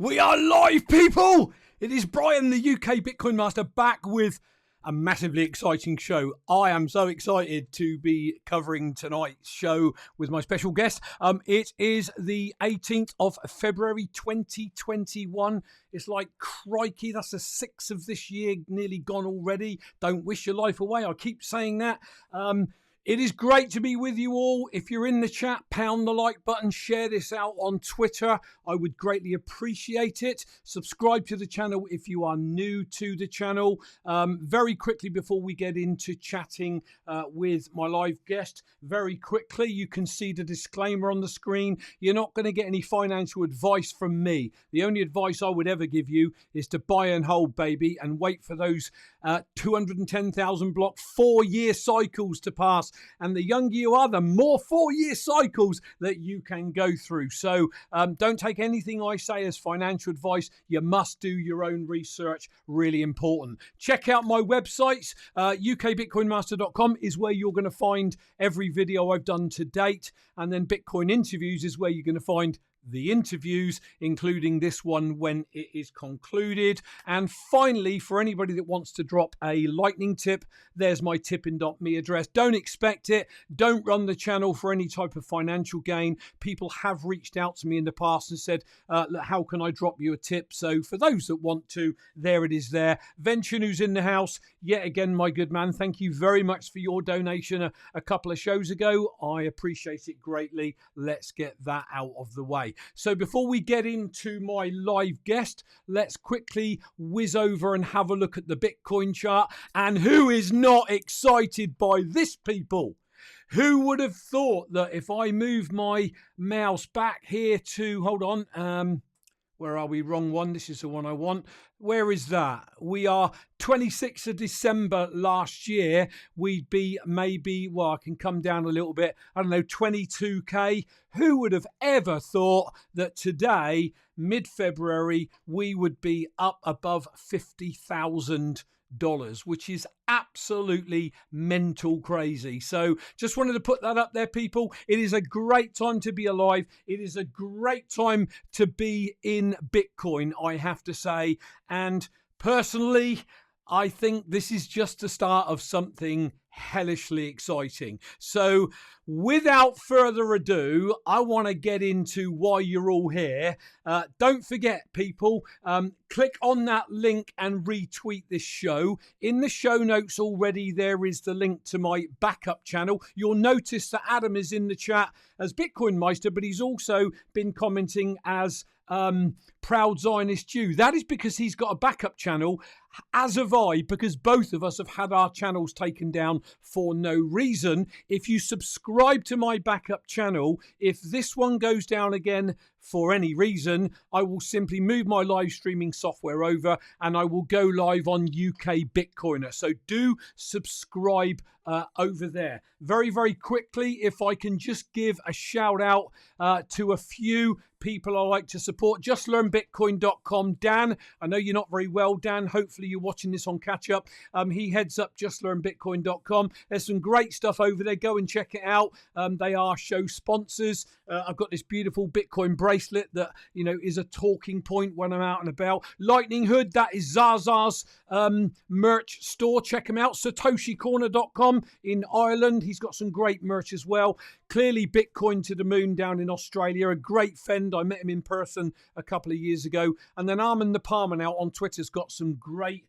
We are live, people! It is Brian, the UK BitcoinMeister, back with a massively exciting show. I am so excited to be covering tonight's show with my special guest. It is the 18th of February 2021. It's like, crikey, that's the 6th of this year, nearly gone already. Don't wish your life away. I keep saying that. It is great to be with you all. If you're in the chat, pound the like button, share this out on Twitter. I would greatly appreciate it. Subscribe to the channel if you are new to the channel. Very quickly before we get into chatting with my live guest, very quickly, you can see the disclaimer on the screen. You're not going to get any financial advice from me. The only advice I would ever give you is to buy and hold, baby, and wait for those 210,000 block 4-year cycles to pass. And the younger you are, the more 4-year cycles that you can go through. So don't take anything I say as financial advice. You must do your own research. Really important. Check out my websites. ukbitcoinmaster.com is where you're going to find every video I've done to date. And then Bitcoin Interviews is where you're going to find the interviews, including this one when it is concluded. And finally, for anybody that wants to drop a lightning tip, there's my tipping.me address. Don't expect it. Don't run the channel for any type of financial gain. People have reached out to me in the past and said, how can I drop you a tip? So for those that want to, there it is there. Venture, who's in the house, yet again, my good man, thank you very much for your donation a couple of shows ago. I appreciate it greatly. Let's get that out of the way. So before we get into my live guest, let's quickly whiz over and have a look at the Bitcoin chart. And who is not excited by this, people? Who would have thought that if I move my mouse back here to, hold on, where are we? Wrong one. This is the one I want. Where is that? We are 26th of December last year. We'd be maybe, well, I can come down a little bit. I don't know, 22K. Who would have ever thought that today, mid-February, we would be up above $50,000? Which is absolutely mental crazy. So just wanted to put that up there, people. It is a great time to be alive. It is a great time to be in Bitcoin, I have to say. And personally, I think this is just the start of something hellishly exciting. So without further ado, I want to get into why you're all here. Don't forget, people, click on that link and retweet this show. In the show notes already, there is the link to my backup channel. You'll notice that Adam is in the chat as BitcoinMeister, but he's also been commenting as Proud Zionist Jew. That is because he's got a backup channel, as have I, because both of us have had our channels taken down for no reason. If you subscribe to my backup channel, if this one goes down again for any reason, I will simply move my live streaming software over and I will go live on UK Bitcoiner. So do subscribe over there. Very, very quickly, if I can just give a shout out to a few people I like to support. JustLearnBitcoin.com. Dan, I know you're not very well, Dan. Hopefully you're watching this on catch up. He heads up JustLearnBitcoin.com. There's some great stuff over there. Go and check it out. They are show sponsors. I've got this beautiful Bitcoin bracelet that, you know, is a talking point when I'm out and about. Lightning Hood, that is Zaza's merch store. Check him out. SatoshiCorner.com in Ireland. He's got some great merch as well. Clearly Bitcoin to the Moon down in Australia. A great friend. I met him in person a couple of years ago. And then Armin the Palmer now on Twitter's got some great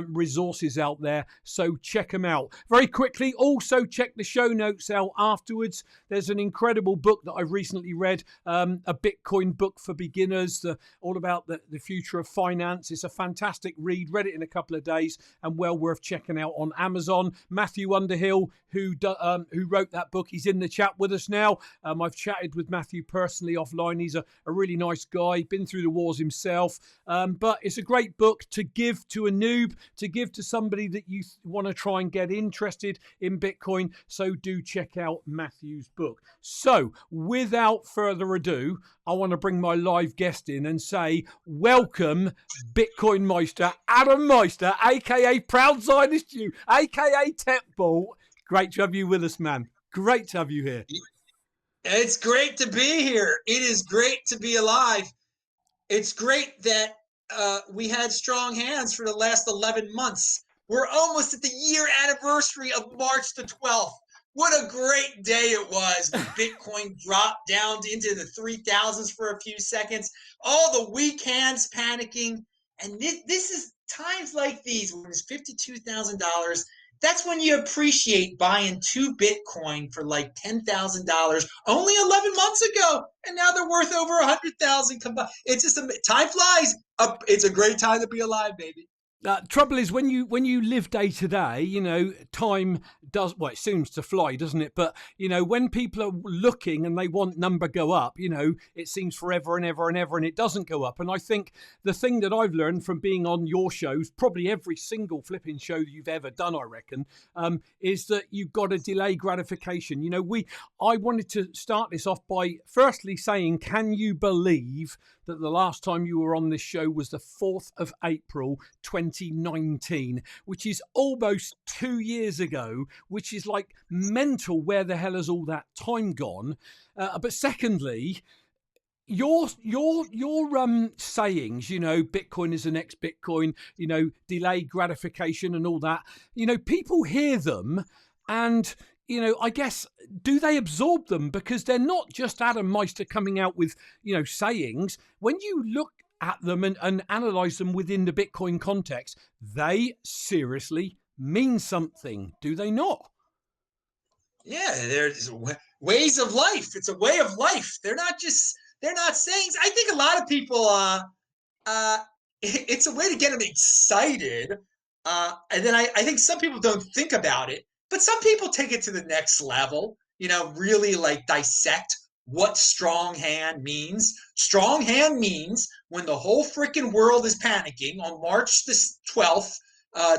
resources out there, so check them out. Very quickly, also check the show notes out afterwards. There's an incredible book that I've recently read, a Bitcoin book for beginners, all about the future of finance. It's a fantastic read. Read it in a couple of days and well worth checking out on Amazon. Matthew Underhill, who wrote that book, he's in the chat with us now. I've chatted with Matthew personally offline. He's a really nice guy, been through the wars himself, but it's a great book to give to a noob, to give to somebody that you want to try and get interested in Bitcoin. So do check out Matthew's book. So without further ado, I want to bring my live guest in and say, welcome BitcoinMeister, Adam Meister, aka Proud Zionist Jew, aka Techball. Great to have you with us, man. Great to have you here. It's great to be here. It is great to be alive. It's great that we had strong hands for the last 11 months. We're almost at the year anniversary of March the 12th. What a great day it was when Bitcoin dropped down into the 3,000s for a few seconds. All the weak hands panicking. And this is times like these when it's $52,000. That's when you appreciate buying 2 Bitcoin for like $10,000 only 11 months ago, and now they're worth over 100,000 combined. It's just time flies. It's a great time to be alive, baby. Trouble is when you live day to day, time does, well, it seems to fly, doesn't it? But when people are looking and they want number go up, it seems forever and ever and ever, and it doesn't go up. And I think the thing that I've learned from being on your shows, probably every single flipping show that you've ever done, I reckon, is that you've got to delay gratification. I wanted to start this off by firstly saying, can you believe that the last time you were on this show was the 4th of April, 2019, which is almost 2 years ago, which is like mental. Where the hell has all that time gone? But secondly, your sayings, Bitcoin is the next Bitcoin, delayed gratification and all that, people hear them and I guess, do they absorb them? Because they're not just Adam Meister coming out with, sayings. When you look at them and analyze them within the Bitcoin context, they seriously mean something, do they not? Yeah, there's ways of life. It's a way of life. They're not sayings. I think a lot of people, it's a way to get them excited. And then I think some people don't think about it. But some people take it to the next level, really like dissect what strong hand means. Strong hand means when the whole freaking world is panicking on March the 12th,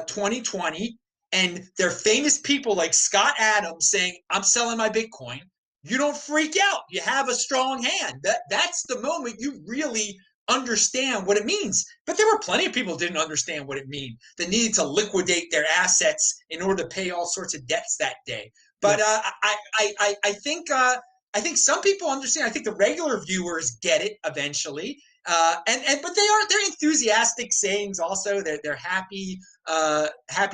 2020, and they're famous people like Scott Adams saying, I'm selling my Bitcoin. You don't freak out. You have a strong hand. That's the moment you really understand what it means. But there were plenty of people who didn't understand what it meant. They needed to liquidate their assets in order to pay all sorts of debts that day. But I think some people understand. I think the regular viewers get it eventually. But they're enthusiastic sayings also. They're happy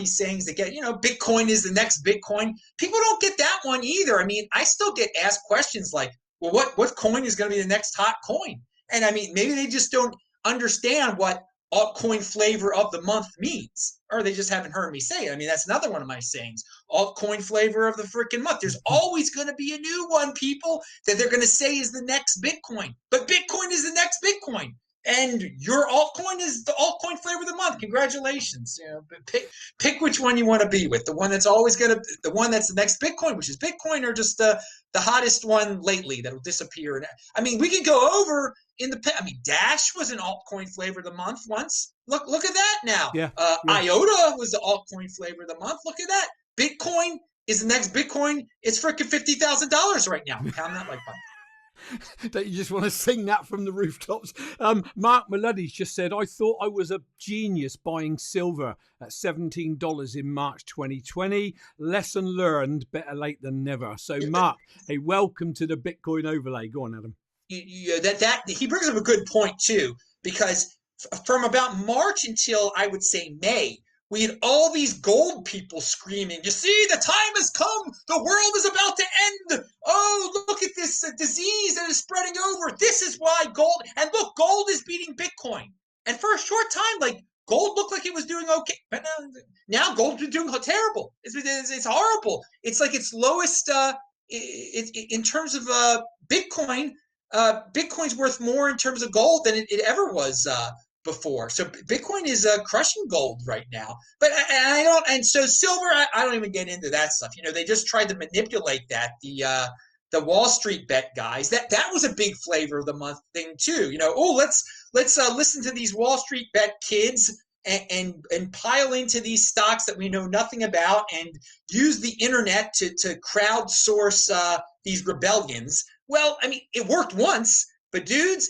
sayings. They get, Bitcoin is the next Bitcoin. People don't get that one either. I mean, I still get asked questions like, well, what coin is going to be the next hot coin? And I mean, maybe they just don't understand what altcoin flavor of the month means, or they just haven't heard me say it. I mean, that's another one of my sayings, altcoin flavor of the freaking month. There's always going to be a new one, people, that they're going to say is the next Bitcoin. But Bitcoin is the next Bitcoin. And your altcoin is the altcoin flavor of the month. Congratulations. Pick which one you want to be with. The one that's the one that's the next Bitcoin, which is Bitcoin, or just the hottest one lately that'll disappear. I mean, we can go over Dash was an altcoin flavor of the month once. Look at that now. Yeah. IOTA was the altcoin flavor of the month. Look at that. Bitcoin is the next Bitcoin. It's freaking $50,000 right now. Pound that like button. That you just want to sing that from the rooftops. Mark Maluddy's just said, I thought I was a genius buying silver at $17 in March 2020. Lesson learned, better late than never. So Mark, hey, welcome to the Bitcoin overlay. Go on, Adam. That he brings up a good point too, because from about March until I would say May, we had all these gold people screaming, you see, the time has come. The world is about to end. Oh, look at this disease that is spreading over. This is why gold, and look, gold is beating Bitcoin. And for a short time, like, gold looked like it was doing okay. But now gold is doing terrible. It's horrible. It's like its lowest, in terms of Bitcoin, Bitcoin's worth more in terms of gold than it ever was before. So Bitcoin is crushing gold right now. But and so silver, I don't even get into that stuff. They just tried to manipulate that. The Wall Street bet guys, that was a big flavor of the month thing too. Let's listen to these Wall Street bet kids and pile into these stocks that we know nothing about and use the internet to crowdsource these rebellions. Well, I mean, it worked once, but dudes,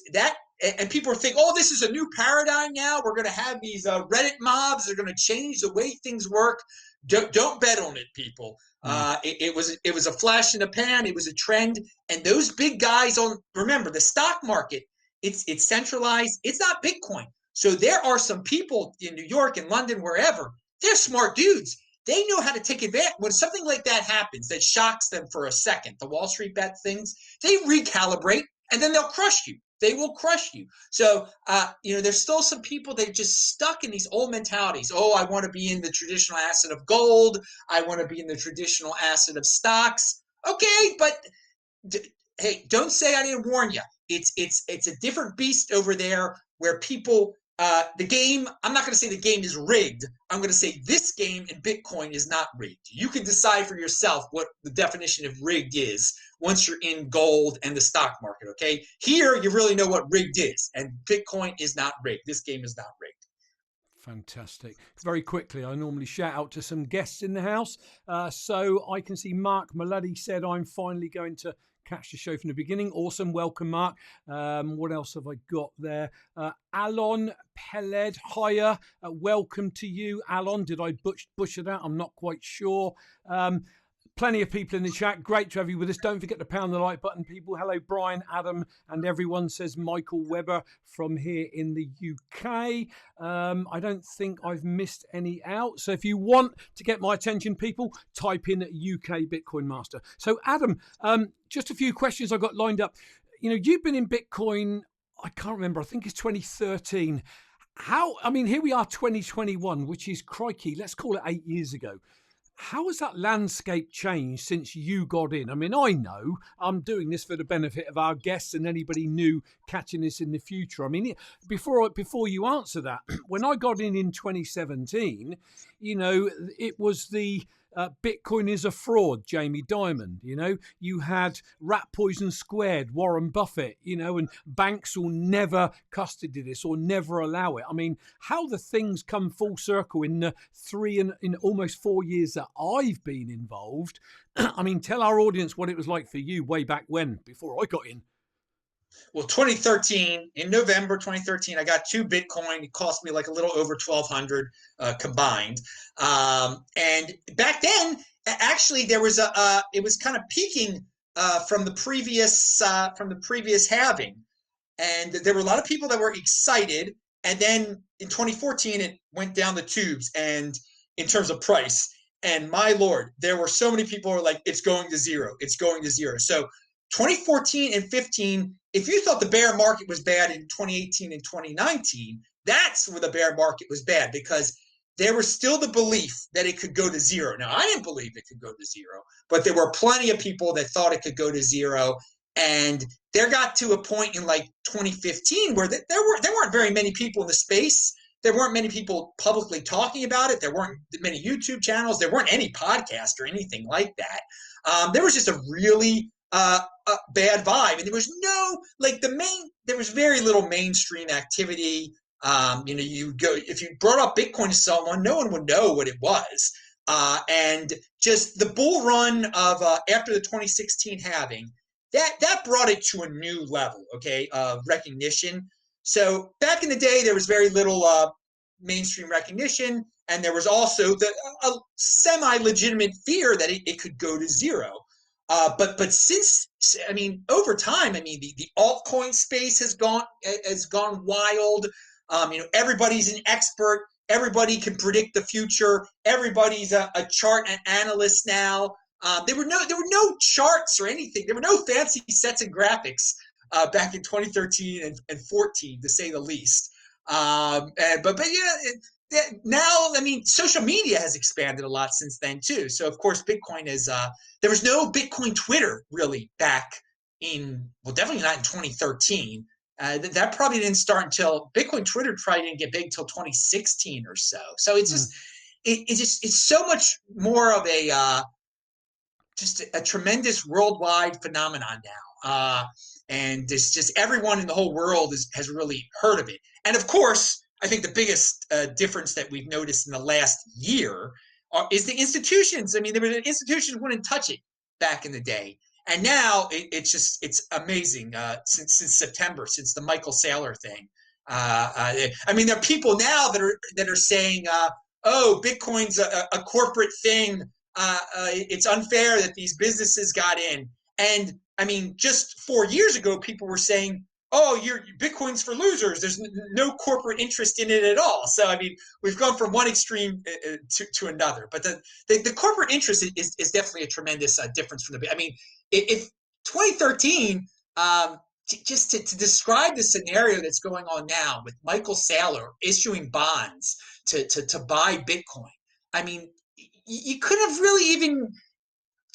and people are thinking, oh, this is a new paradigm now. We're going to have these Reddit mobs. They're going to change the way things work. Don't bet on it, people. It was a flash in the pan. It was a trend. And those big guys remember, the stock market It's centralized. It's not Bitcoin. So there are some people in New York and London, wherever, they're smart dudes. They know how to take advantage. When something like that happens, that shocks them for a second, the Wall Street bet things, they recalibrate and then they'll crush you. They will crush you. So, there's still some people that are just stuck in these old mentalities. Oh, I want to be in the traditional asset of gold. I want to be in the traditional asset of stocks. Okay, but hey, don't say I didn't warn you. It's a different beast over there where people the game. I'm not going to say the game is rigged. I'm going to say this game in Bitcoin is not rigged. You can decide for yourself what the definition of rigged is once you're in gold and the stock market. Okay, here you really know what rigged is, and Bitcoin is not rigged. This game is not rigged. Fantastic. Very quickly, I normally shout out to some guests in the house. So I can see Mark Maluddy said, I'm finally going to catch the show from the beginning. Awesome. Welcome, Mark. What else have I got there? Alon Peled, hiya. Welcome to you, Alon. Did I butcher that? I'm not quite sure. Plenty of people in the chat. Great to have you with us. Don't forget to pound the like button, people. Hello, Brian, Adam, and everyone, says Michael Webber from here in the UK. I don't think I've missed any out. So if you want to get my attention, people, type in UK Bitcoin Master. So, Adam, just a few questions I got lined up. You've been in Bitcoin, I can't remember, I think it's 2013. Here we are, 2021, which is, crikey, let's call it 8 years ago. How has that landscape changed since you got in? I know I'm doing this for the benefit of our guests and anybody new catching this in the future. Before you answer that, when I got in 2017, it was the Bitcoin is a fraud, Jamie Dimon. You had Rat Poison Squared, Warren Buffett, and banks will never custody this or never allow it. How the things come full circle in the in almost 4 years that I've been involved. Tell our audience what it was like for you way back when, before I got in. Well, 2013, in November 2013, I got 2 Bitcoin. It cost me like a little over 1,200 combined. And back then, actually, there was it was kind of peaking from the previous halving, and there were a lot of people that were excited. And then in 2014, it went down the tubes, and in terms of price. And my Lord, there were so many people who were like, "It's going to zero. It's going to zero." So 2014 and 15, if you thought the bear market was bad in 2018 and 2019, that's where the bear market was bad, because there was still the belief that it could go to zero. Now, I didn't believe it could go to zero, but there were plenty of people that thought it could go to zero. And there got to a point in like 2015 where there weren't very many people in the space. There weren't many people publicly talking about it. There weren't many YouTube channels. There weren't any podcasts or anything like that. There was just a really bad vibe, and there was there was very little mainstream activity. You go, if you brought up Bitcoin to someone, no one would know what it was. And just the bull run of after the 2016 halving, that brought it to a new level, of recognition. So back in the day, there was very little mainstream recognition, and there was also a semi-legitimate fear that it could go to zero. But since, over time, the altcoin space has gone wild. Everybody's an expert. Everybody can predict the future. Everybody's a chart analyst now. There were no charts or anything. There were no fancy sets and graphics back in 2013 and 14, to say the least. Now, social media has expanded a lot since then too. So of course, Bitcoin is. There was no Bitcoin Twitter really back definitely not in 2013. That probably didn't start until Bitcoin Twitter probably didn't get big until 2016 or so. So it's just it's so much more of a just a tremendous worldwide phenomenon now. And there's just everyone in the whole world has really heard of it. And of course, I think the biggest difference that we've noticed in the last year is the institutions. There were institutions wouldn't touch it back in the day, and now it's amazing. Since September, since the Michael Saylor thing, there are people now that are saying, "Oh, Bitcoin's a corporate thing. It's unfair that these businesses got in." And just 4 years ago, people were saying, oh, Bitcoin's for losers. There's no corporate interest in it at all. So, I mean, we've gone from one extreme to another. But the corporate interest is definitely a tremendous difference from the. I mean, if 2013, just to describe the scenario that's going on now with Michael Saylor issuing bonds to buy Bitcoin, I mean, you couldn't have really even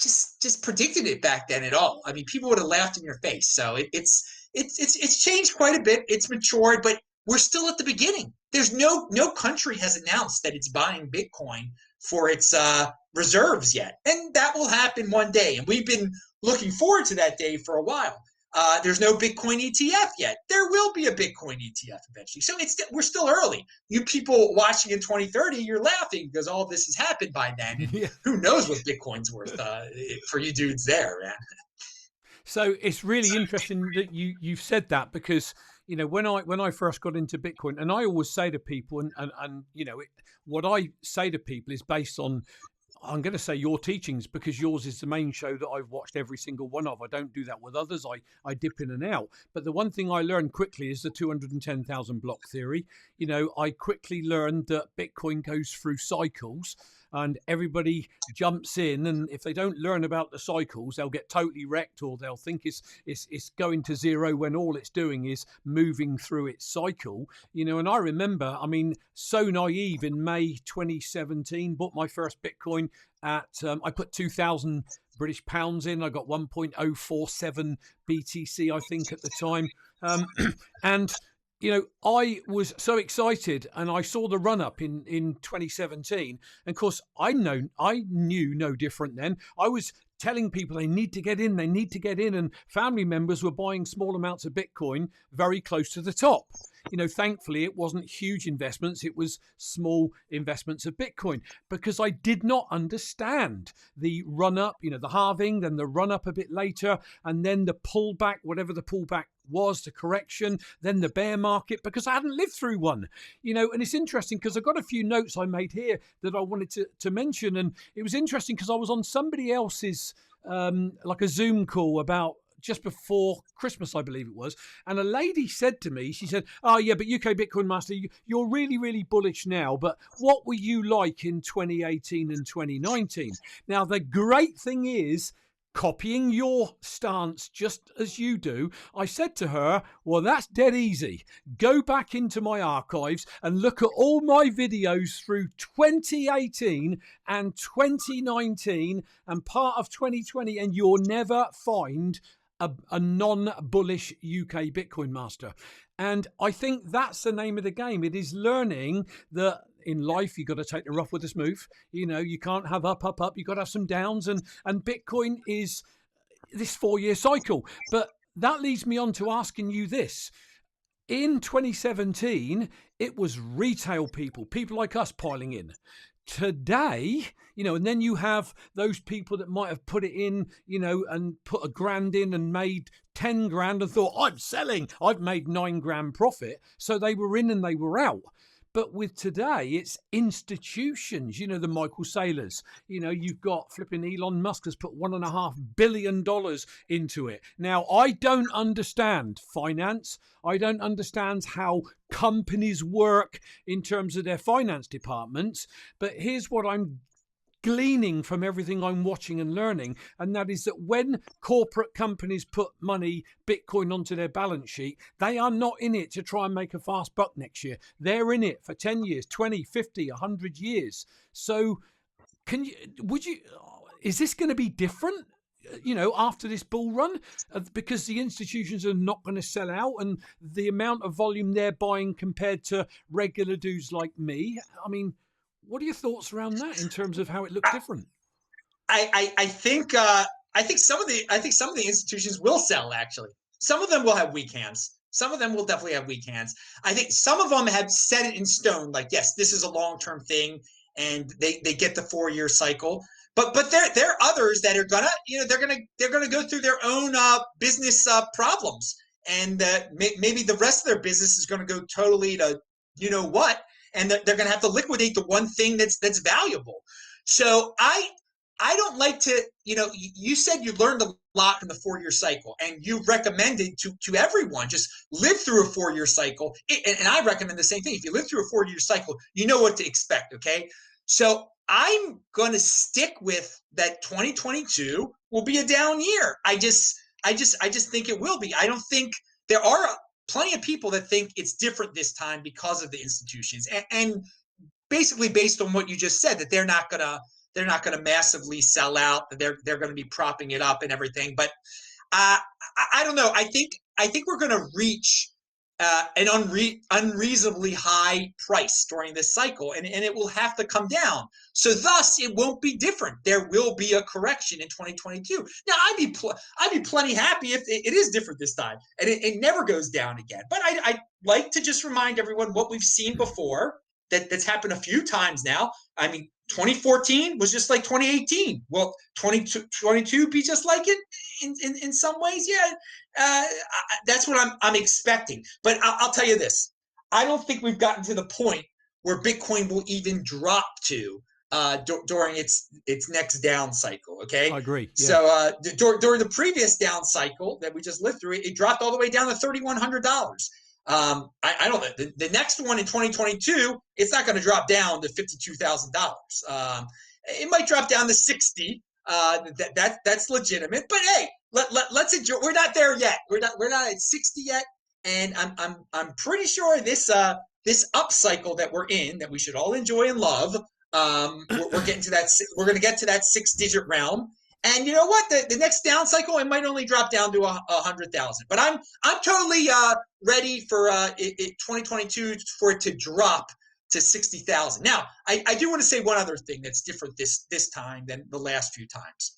just predicted it back then at all. I mean, people would have laughed in your face. So it's changed quite a bit. It's matured, but we're still at the beginning. There's no country has announced that it's buying Bitcoin for its reserves yet, and that will happen one day. And we've been looking forward to that day for a while. There's no Bitcoin ETF yet. There will be a Bitcoin ETF eventually. So we're still early. You people watching in 2030, you're laughing because all this has happened by then. And Yeah. who knows what Bitcoin's worth for you dudes there, man. So it's really interesting that you've said that, because when I first got into Bitcoin, and I always say to people, and what I say to people is based on, I'm going to say, your teachings, because yours is the main show that I've watched every single one of. I don't do that with others. I dip in and out. But the one thing I learned quickly is the 210,000 block theory. I quickly learned that Bitcoin goes through cycles, and everybody jumps in, and if they don't learn about the cycles, they'll get totally wrecked, or they'll think it's going to zero when all it's doing is moving through its cycle. And I remember, I mean, so naive, in May 2017, bought my first Bitcoin at, I put 2,000 British pounds in. I got 1.047 BTC, I think, at the time. And I was so excited, and I saw the run up in 2017. And of course, I knew no different then. I was telling people they need to get in, and family members were buying small amounts of Bitcoin very close to the top. Thankfully, it wasn't huge investments. It was small investments of Bitcoin, because I did not understand the run up, the halving, then the run up a bit later, and then the pullback, whatever the pullback was, the correction, then the bear market, because I hadn't lived through one. And it's interesting because I've got a few notes I made here that I wanted to mention. And it was interesting because I was on somebody else's, like a Zoom call about just before Christmas, I believe it was. And a lady said to me, she said, oh yeah, but UK BitcoinMeister, you're really, really bullish now, but what were you like in 2018 and 2019? Now, the great thing is, copying your stance just as you do, I said to her, well, that's dead easy. Go back into my archives and look at all my videos through 2018 and 2019 and part of 2020, and you'll never find a non-bullish UK Bitcoin master. And I think that's the name of the game. It is learning that in life, you got to take the rough with the smooth. You can't have up. You got to have some downs, and Bitcoin is this 4-year cycle. But that leads me on to asking you this. In 2017, it was retail people like us piling in. Today, and then you have those people that might have put it in, and put $1,000 in and made 10 grand and thought, I'm selling, I've made 9 grand profit. So they were in and they were out. But with today, it's institutions, the Michael Saylors. You've got flipping Elon Musk has put $1.5 billion into it. Now, I don't understand finance. I don't understand how companies work in terms of their finance departments. But here's what I'm gleaning from everything I'm watching and learning, and that is that when corporate companies put money, Bitcoin, onto their balance sheet, they are not in it to try and make a fast buck next year. They're in it for 10 years, 20, 50, 100 years. So is this going to be different, after this bull run? Because the institutions are not going to sell out, and the amount of volume they're buying compared to regular dudes like me, I mean, what are your thoughts around that in terms of how it looked different? I think some of the institutions will sell. Actually, some of them will have weak hands. Some of them will definitely have weak hands. I think some of them have set it in stone. Like, yes, this is a long-term thing, and they get the 4-year cycle. But there are others that are gonna, they're gonna go through their own business problems, and maybe the rest of their business is gonna go totally to what. And they're going to have to liquidate the one thing that's valuable. So I don't like to, you said you learned a lot from the 4-year cycle, and you recommended to everyone just live through a 4-year cycle. And I recommend the same thing. If you live through a 4-year cycle, you know what to expect. Okay. So I'm going to stick with that. 2022 will be a down year. I just think it will be. I don't think there are plenty of people that think it's different this time because of the institutions, and basically based on what you just said, that they're not gonna massively sell out. That they're going to be propping it up and everything. But I don't know. I think we're going to reach an unreasonably high price during this cycle, and it will have to come down. So thus, it won't be different. There will be a correction in 2022. Now, I'd be plenty happy if it is different this time, and it never goes down again. But I like to just remind everyone what we've seen before. That's happened a few times now. I mean, 2014 was just like 2018. Well, 2022 be just like it in some ways. Yeah, that's what I'm expecting. But I'll tell you this: I don't think we've gotten to the point where Bitcoin will even drop to during its next down cycle. Okay, I agree. Yeah. So during the previous down cycle that we just lived through, it dropped all the way down to $3,100. I don't know. The next one in 2022, it's not going to drop down to $52,000. It might drop down to 60. That's legitimate. But hey, let's enjoy. We're not there yet. We're not at 60 yet. And I'm pretty sure this up cycle that we're in, that we should all enjoy and love. We're getting to that. We're going to get to that 6-digit realm. And you know what? The next down cycle, it might only drop down to 100,000. But I'm totally ready for 2022 for it to drop to 60,000. Now, I do want to say one other thing that's different this time than the last few times.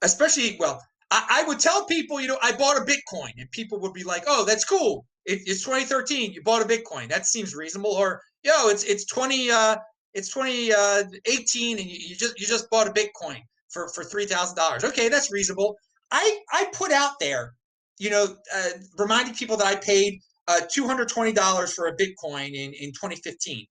Especially, well, I would tell people, I bought a Bitcoin, and people would be like, "Oh, that's cool. It's 2013. You bought a Bitcoin. That seems reasonable." Or, it's 2018, and you just bought a Bitcoin for $3,000. Okay, that's reasonable. I put out there, reminding people that I paid $220 for a Bitcoin in 2015.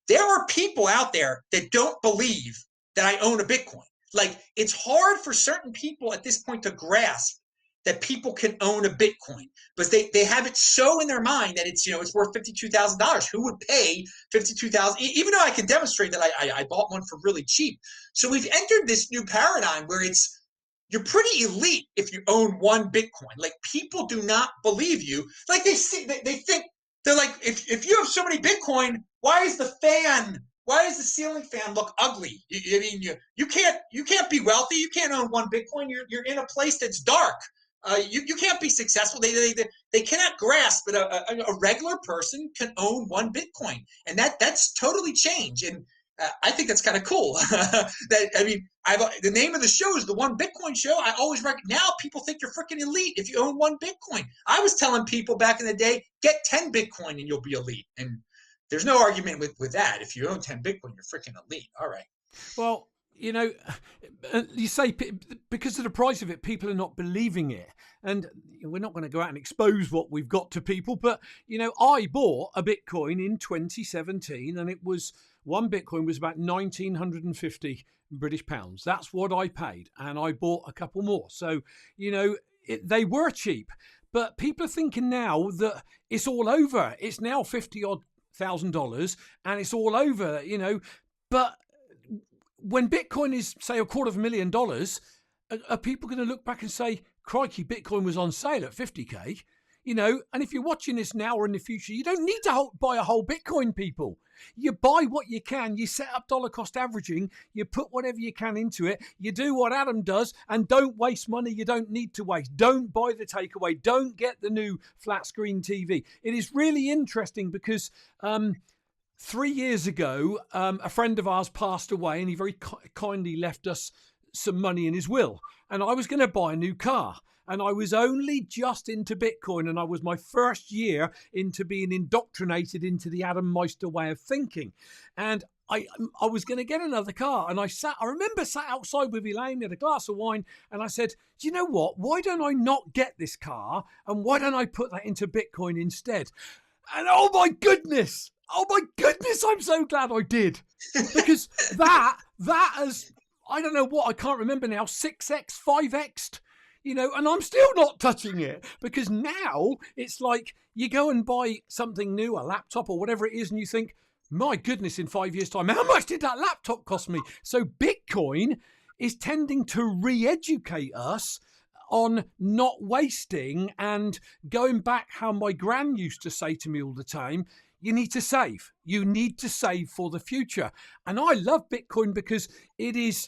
There are people out there that don't believe that I own a Bitcoin. Like, it's hard for certain people at this point to grasp that people can own a Bitcoin, because they have it so in their mind that it's worth $52,000. Who would pay $52,000? Even though I can demonstrate that I bought one for really cheap. So we've entered this new paradigm where you're pretty elite if you own one Bitcoin. Like, people do not believe you. Like, they think, they're like, if you have so many Bitcoin, why is the ceiling fan look ugly? I mean, you can't be wealthy. You can't own one Bitcoin. You're in a place that's dark. You can't be successful. They cannot grasp that a regular person can own one Bitcoin, and that's totally changed. And I think that's kind of cool. The name of the show is the One Bitcoin Show. I always now people think you're freaking elite if you own one Bitcoin. I was telling people back in the day, get 10 Bitcoin and you'll be elite. And there's no argument with that. If you own 10 Bitcoin, you're freaking elite. All right. Well, you say because of the price of it, people are not believing it. And we're not going to go out and expose what we've got to people. But, I bought a Bitcoin in 2017, and one Bitcoin was about 1,950 British pounds. That's what I paid. And I bought a couple more. So, they were cheap. But people are thinking now that it's all over. It's now $50,000 and it's all over, But when Bitcoin is, say, $250,000, are people going to look back and say, crikey, Bitcoin was on sale at 50K? And if you're watching this now or in the future, you don't need to buy a whole Bitcoin, people. You buy what you can. You set up dollar cost averaging. You put whatever you can into it. You do what Adam does, and don't waste money you don't need to waste. Don't buy the takeaway. Don't get the new flat screen TV. It is really interesting because 3 years ago, a friend of ours passed away, and he very kindly left us some money in his will. And I was going to buy a new car. And I was only just into Bitcoin, and I was my first year into being indoctrinated into the Adam Meister way of thinking. And I was going to get another car, and I remember sat outside with Elaine, had a glass of wine, and I said, do you know what? Why don't I not get this car, and why don't I put that into Bitcoin instead? And oh my goodness, I'm so glad I did. Because that has I don't know what, I can't remember now, 6x, 5x, and I'm still not touching it, because now it's like you go and buy something new, a laptop or whatever it is, and you think, my goodness, in 5 years' time, how much did that laptop cost me? So Bitcoin is tending to re-educate us on not wasting and going back how my gran used to say to me all the time, you need to save. You need to save for the future. And I love Bitcoin because it is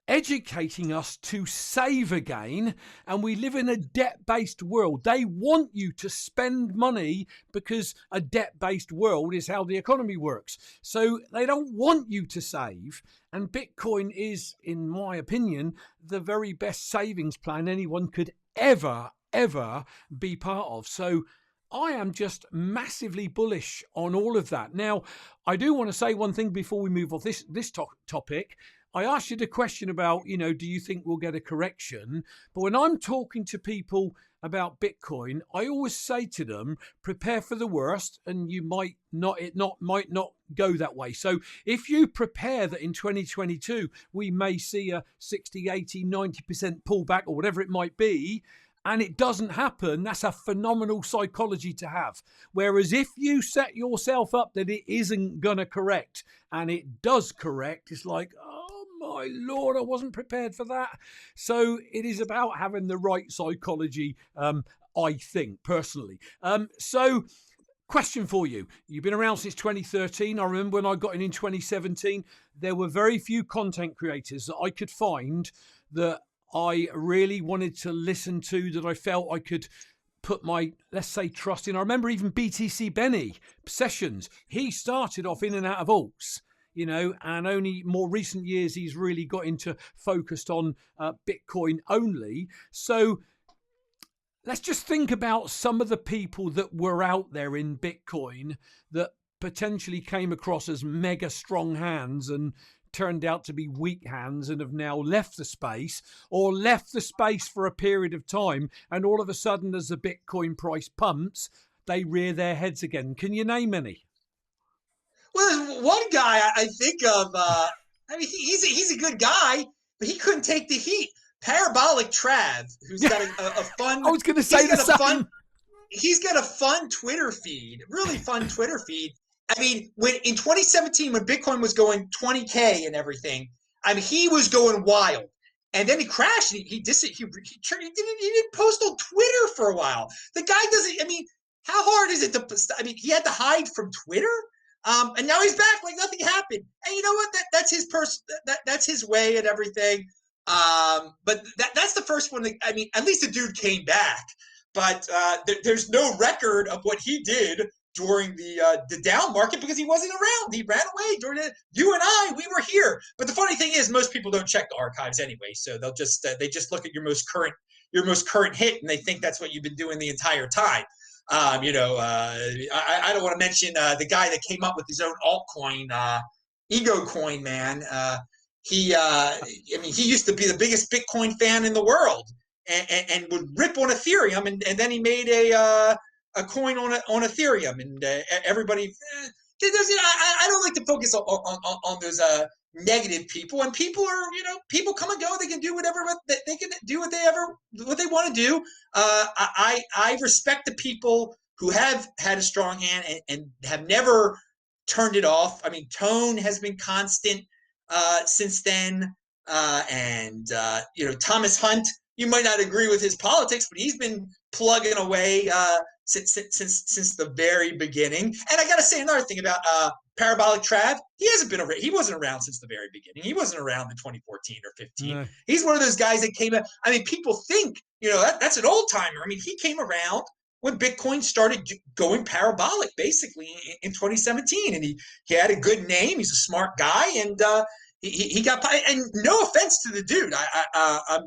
educating us to save again, and we live in a debt-based world. They want you to spend money because a debt-based world is how the economy works. So they don't want you to save, and Bitcoin is, in my opinion, the very best savings plan anyone could ever be part of. So I am just massively bullish on all of that. Now, I do want to say one thing before we move off this topic. I asked you the question about, do you think we'll get a correction? But when I'm talking to people about Bitcoin, I always say to them, prepare for the worst, and you might not go that way. So if you prepare that in 2022, we may see a 60, 80, 90% pullback or whatever it might be, and it doesn't happen, that's a phenomenal psychology to have. Whereas if you set yourself up that it isn't going to correct and it does correct, it's like, oh my Lord, I wasn't prepared for that. So it is about having the right psychology, I think, personally. So question for you. You've been around since 2013. I remember when I got in 2017, there were very few content creators that I could find that I really wanted to listen to, that I felt I could put my, let's say, trust in. I remember even BTC Benny Sessions. He started off in and out of alts, and only more recent years he's really got into focused on Bitcoin only. So let's just think about some of the people that were out there in Bitcoin that potentially came across as mega strong hands and turned out to be weak hands and have now left the space, or left the space for a period of time, and all of a sudden as the Bitcoin price pumps, they rear their heads again. Can you name any? Well, there's one guy I think of. He's a good guy, but he couldn't take the heat. Parabolic Trav, who's got a fun. I was going to say the same. He's got a fun Twitter feed, really fun Twitter feed. I mean, when in 2017, when Bitcoin was going 20K and everything, I mean, he was going wild. And then he crashed. He didn't post on Twitter for a while. The guy doesn't. I mean, how hard is it to? I mean, he had to hide from Twitter. And now he's back like nothing happened. And you know what? That's his that's his way and everything. But that's the first one. I mean, at least the dude came back. But there's no record of what he did during the down market because he wasn't around. He ran away during it. You and I, we were here. But the funny thing is, most people don't check the archives anyway, so they'll just they just look at your most current hit, and they think that's what you've been doing the entire time. I don't want to mention the guy that came up with his own altcoin, Ego Coin Man. He used to be the biggest Bitcoin fan in the world, and would rip on Ethereum, and then he made a coin on Ethereum, and everybody. I don't like to focus on those negative people, and people are people come and go. They can do whatever they can do what they want to do. I respect the people who have had a strong hand and have never turned it off. I mean, Tone has been constant since then, and Thomas Hunt. You might not agree with his politics, but he's been plugging away since the very beginning. And I got to say another thing about Parabolic Trav. He hasn't been around. He wasn't around since the very beginning. He wasn't around in 2014 or 15. No. He's one of those guys that came out. I mean, people think that's an old timer. I mean, he came around when Bitcoin started going parabolic, basically in 2017, and he had a good name. He's a smart guy, and he got, and no offense to the dude.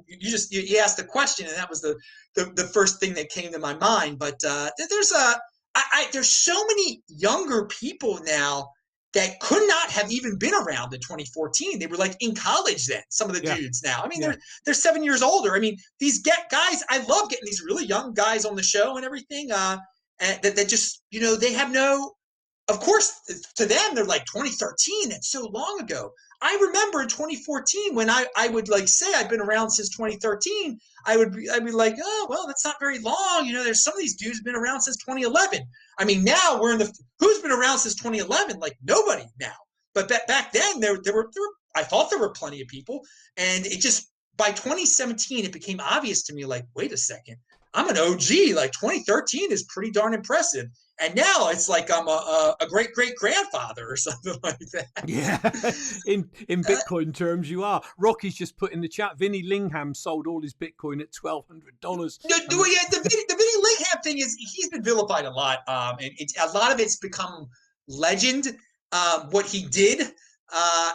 You asked the question, and that was the first thing that came to my mind. But there's so many younger people now that could not have even been around in 2014. They were like in college then. Some of the dudes now. I mean, they're 7 years older. I mean, these guys. I love getting these really young guys on the show and everything. And that just they have no. Of course, to them, they're like 2013. That's so long ago. I remember in 2014 when I would like say I've been around since 2013, I'd be like, oh, well, that's not very long. You know, there's some of these dudes been around since 2011. I mean, now we're in the, who's been around since 2011? Like nobody now. But back then there were, I thought there were plenty of people. And it just, by 2017, it became obvious to me, like, wait a second, I'm an OG. Like 2013 is pretty darn impressive. And now it's like I'm a great great grandfather or something like that. Yeah, in Bitcoin terms, you are. Rocky's just put in the chat. Vinnie Lingham sold all his Bitcoin at $1,200. Yeah, the Vinnie Lingham thing is he's been vilified a lot, and a lot of it's become legend. What he did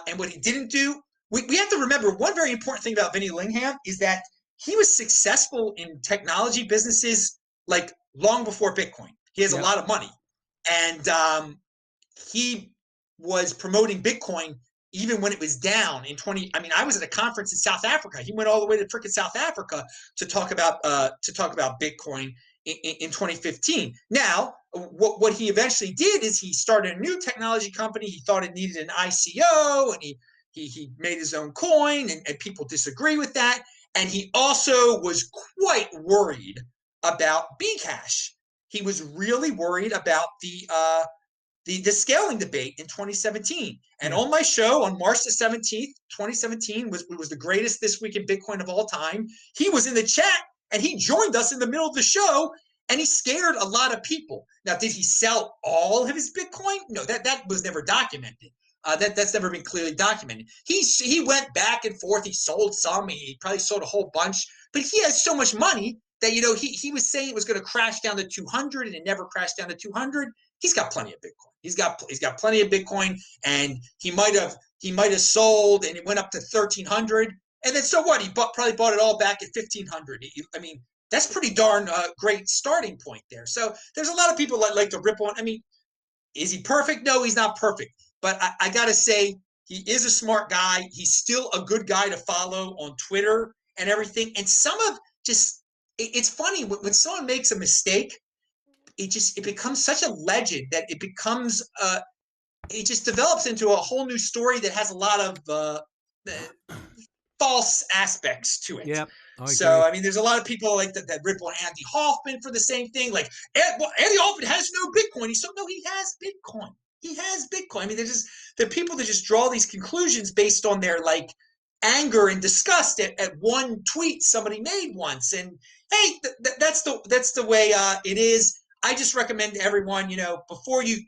and what he didn't do. We have to remember one very important thing about Vinnie Lingham is that he was successful in technology businesses like long before Bitcoin. He has a lot of money, and he was promoting Bitcoin even when it was down in 20. I mean, I was at a conference in South Africa. He went all the way to frickin' South Africa to talk about Bitcoin in 2015. Now, what he eventually did is he started a new technology company. He thought it needed an ICO, and he made his own coin, and people disagree with that. And he also was quite worried about Bcash. He was really worried about the scaling debate in 2017. And on my show on March the 17th, 2017 was the greatest This Week in Bitcoin of all time. He was in the chat and he joined us in the middle of the show and he scared a lot of people. Now, did he sell all of his Bitcoin? No, that was never documented. That's never been clearly documented. He went back and forth. He sold some. He probably sold a whole bunch. But he has so much money that, you know, he was saying it was going to crash down to 200 and it never crashed down to 200. He's got plenty of Bitcoin. He's got plenty of Bitcoin, and he might have sold and it went up to 1,300. And then so what? He probably bought it all back at 1,500. I mean, that's pretty darn great starting point there. So there's a lot of people that like to rip on. I mean, is he perfect? No, he's not perfect. But I got to say, he is a smart guy. He's still a good guy to follow on Twitter and everything. And some of just, it's funny when someone makes a mistake, it becomes such a legend that it becomes it just develops into a whole new story that has a lot of false aspects to it. Yeah. I mean, there's a lot of people like that rip on Andy Hoffman for the same thing. Like, Andy Hoffman has no Bitcoin. He's no, he has Bitcoin. He has Bitcoin. I mean, there are people that just draw these conclusions based on their like anger and disgust at one tweet somebody made once. And hey, that's the way it is. I just recommend to everyone, you know, before you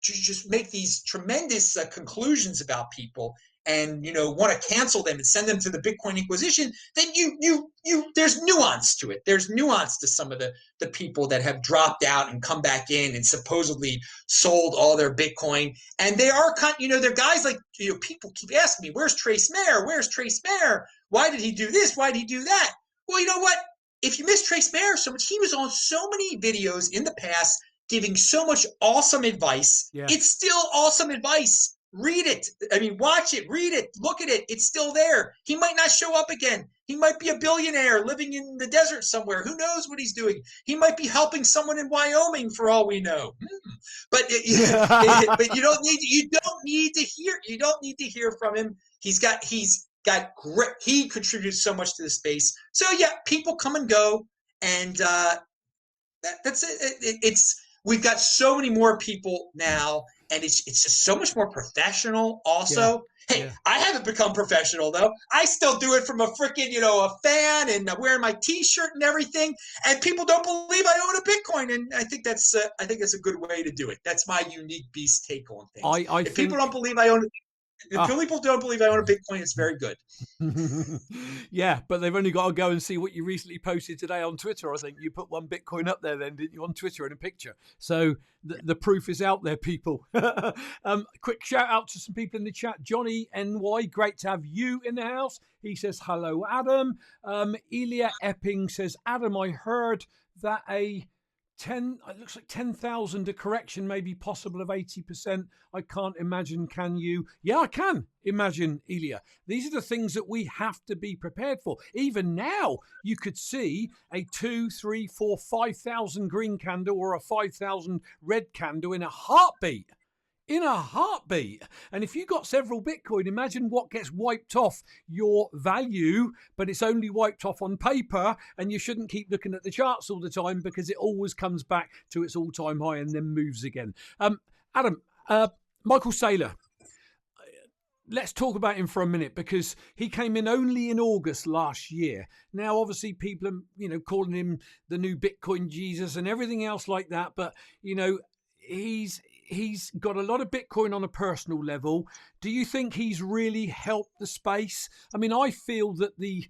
just make these tremendous conclusions about people and, you know, want to cancel them and send them to the Bitcoin Inquisition, then you there's nuance to it. There's nuance to some of the people that have dropped out and come back in and supposedly sold all their Bitcoin. And they are you know, they're guys like, you know, people keep asking me, where's Trace Mayer? Where's Trace Mayer? Why did he do this? Why did he do that? Well, you know what? If you miss Trace Mayer so much, he was on so many videos in the past giving so much awesome advice. Yeah. It's still awesome advice. Read it. I mean, watch it, read it, look at it. It's still there. He might not show up again. He might be a billionaire living in the desert somewhere. Who knows what he's doing? He might be helping someone in Wyoming for all we know. But but you don't need to hear from him. He's got great. He contributes so much to the space. So yeah, people come and go, and that's it. We've got so many more people now, and it's just so much more professional. Also, I haven't become professional though. I still do it from a freaking, you know, a fan, and I'm wearing my T-shirt and everything. And people don't believe I own a Bitcoin, and I think that's a good way to do it. That's my unique beast take on things. If people don't believe I own it. If people don't believe I own a Bitcoin, it's very good. Yeah, but they've only got to go and see what you recently posted today on Twitter. I think you put one Bitcoin up there then, didn't you, on Twitter in a picture? So the proof is out there, people. Quick shout out to some people in the chat. Johnny NY, great to have you in the house. He says, hello, Adam. Elia Epping says, Adam, I heard that it looks like 10,000, a correction may be possible of 80%. I can't imagine, can you? Yeah, I can imagine, Elia. These are the things that we have to be prepared for. Even now, you could see a 2, 3, 4, 5,000 green candle or a 5,000 red candle in a heartbeat. in a heartbeat. And if you got several Bitcoin, imagine what gets wiped off your value, but it's only wiped off on paper, and you shouldn't keep looking at the charts all the time because it always comes back to its all-time high and then moves again. Adam, Michael Saylor, let's talk about him for a minute because he came in only in August last year. Now, obviously, people are, calling him the new Bitcoin Jesus and everything else like that. But, he's got a lot of Bitcoin on a personal level. Do you think he's really helped the space? I mean, I feel that the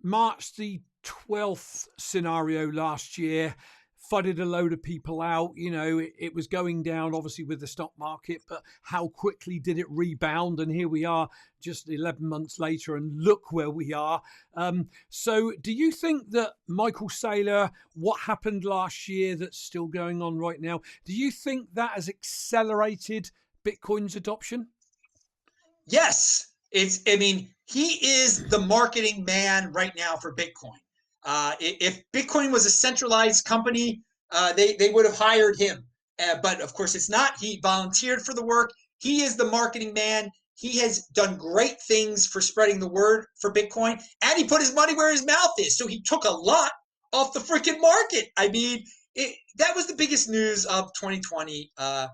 March the 12th scenario last year fudded a load of people out. It was going down, obviously, with the stock market, but how quickly did it rebound? And here we are just 11 months later, and look where we are. So do you think that Michael Saylor, what happened last year that's still going on right now, do you think that has accelerated Bitcoin's adoption? Yes. He is the marketing man right now for Bitcoin. If Bitcoin was a centralized company, they would have hired him. But of course, it's not. He volunteered for the work. He is the marketing man. He has done great things for spreading the word for Bitcoin, and he put his money where his mouth is. So he took a lot off the freaking market. That was the biggest news of 2020. And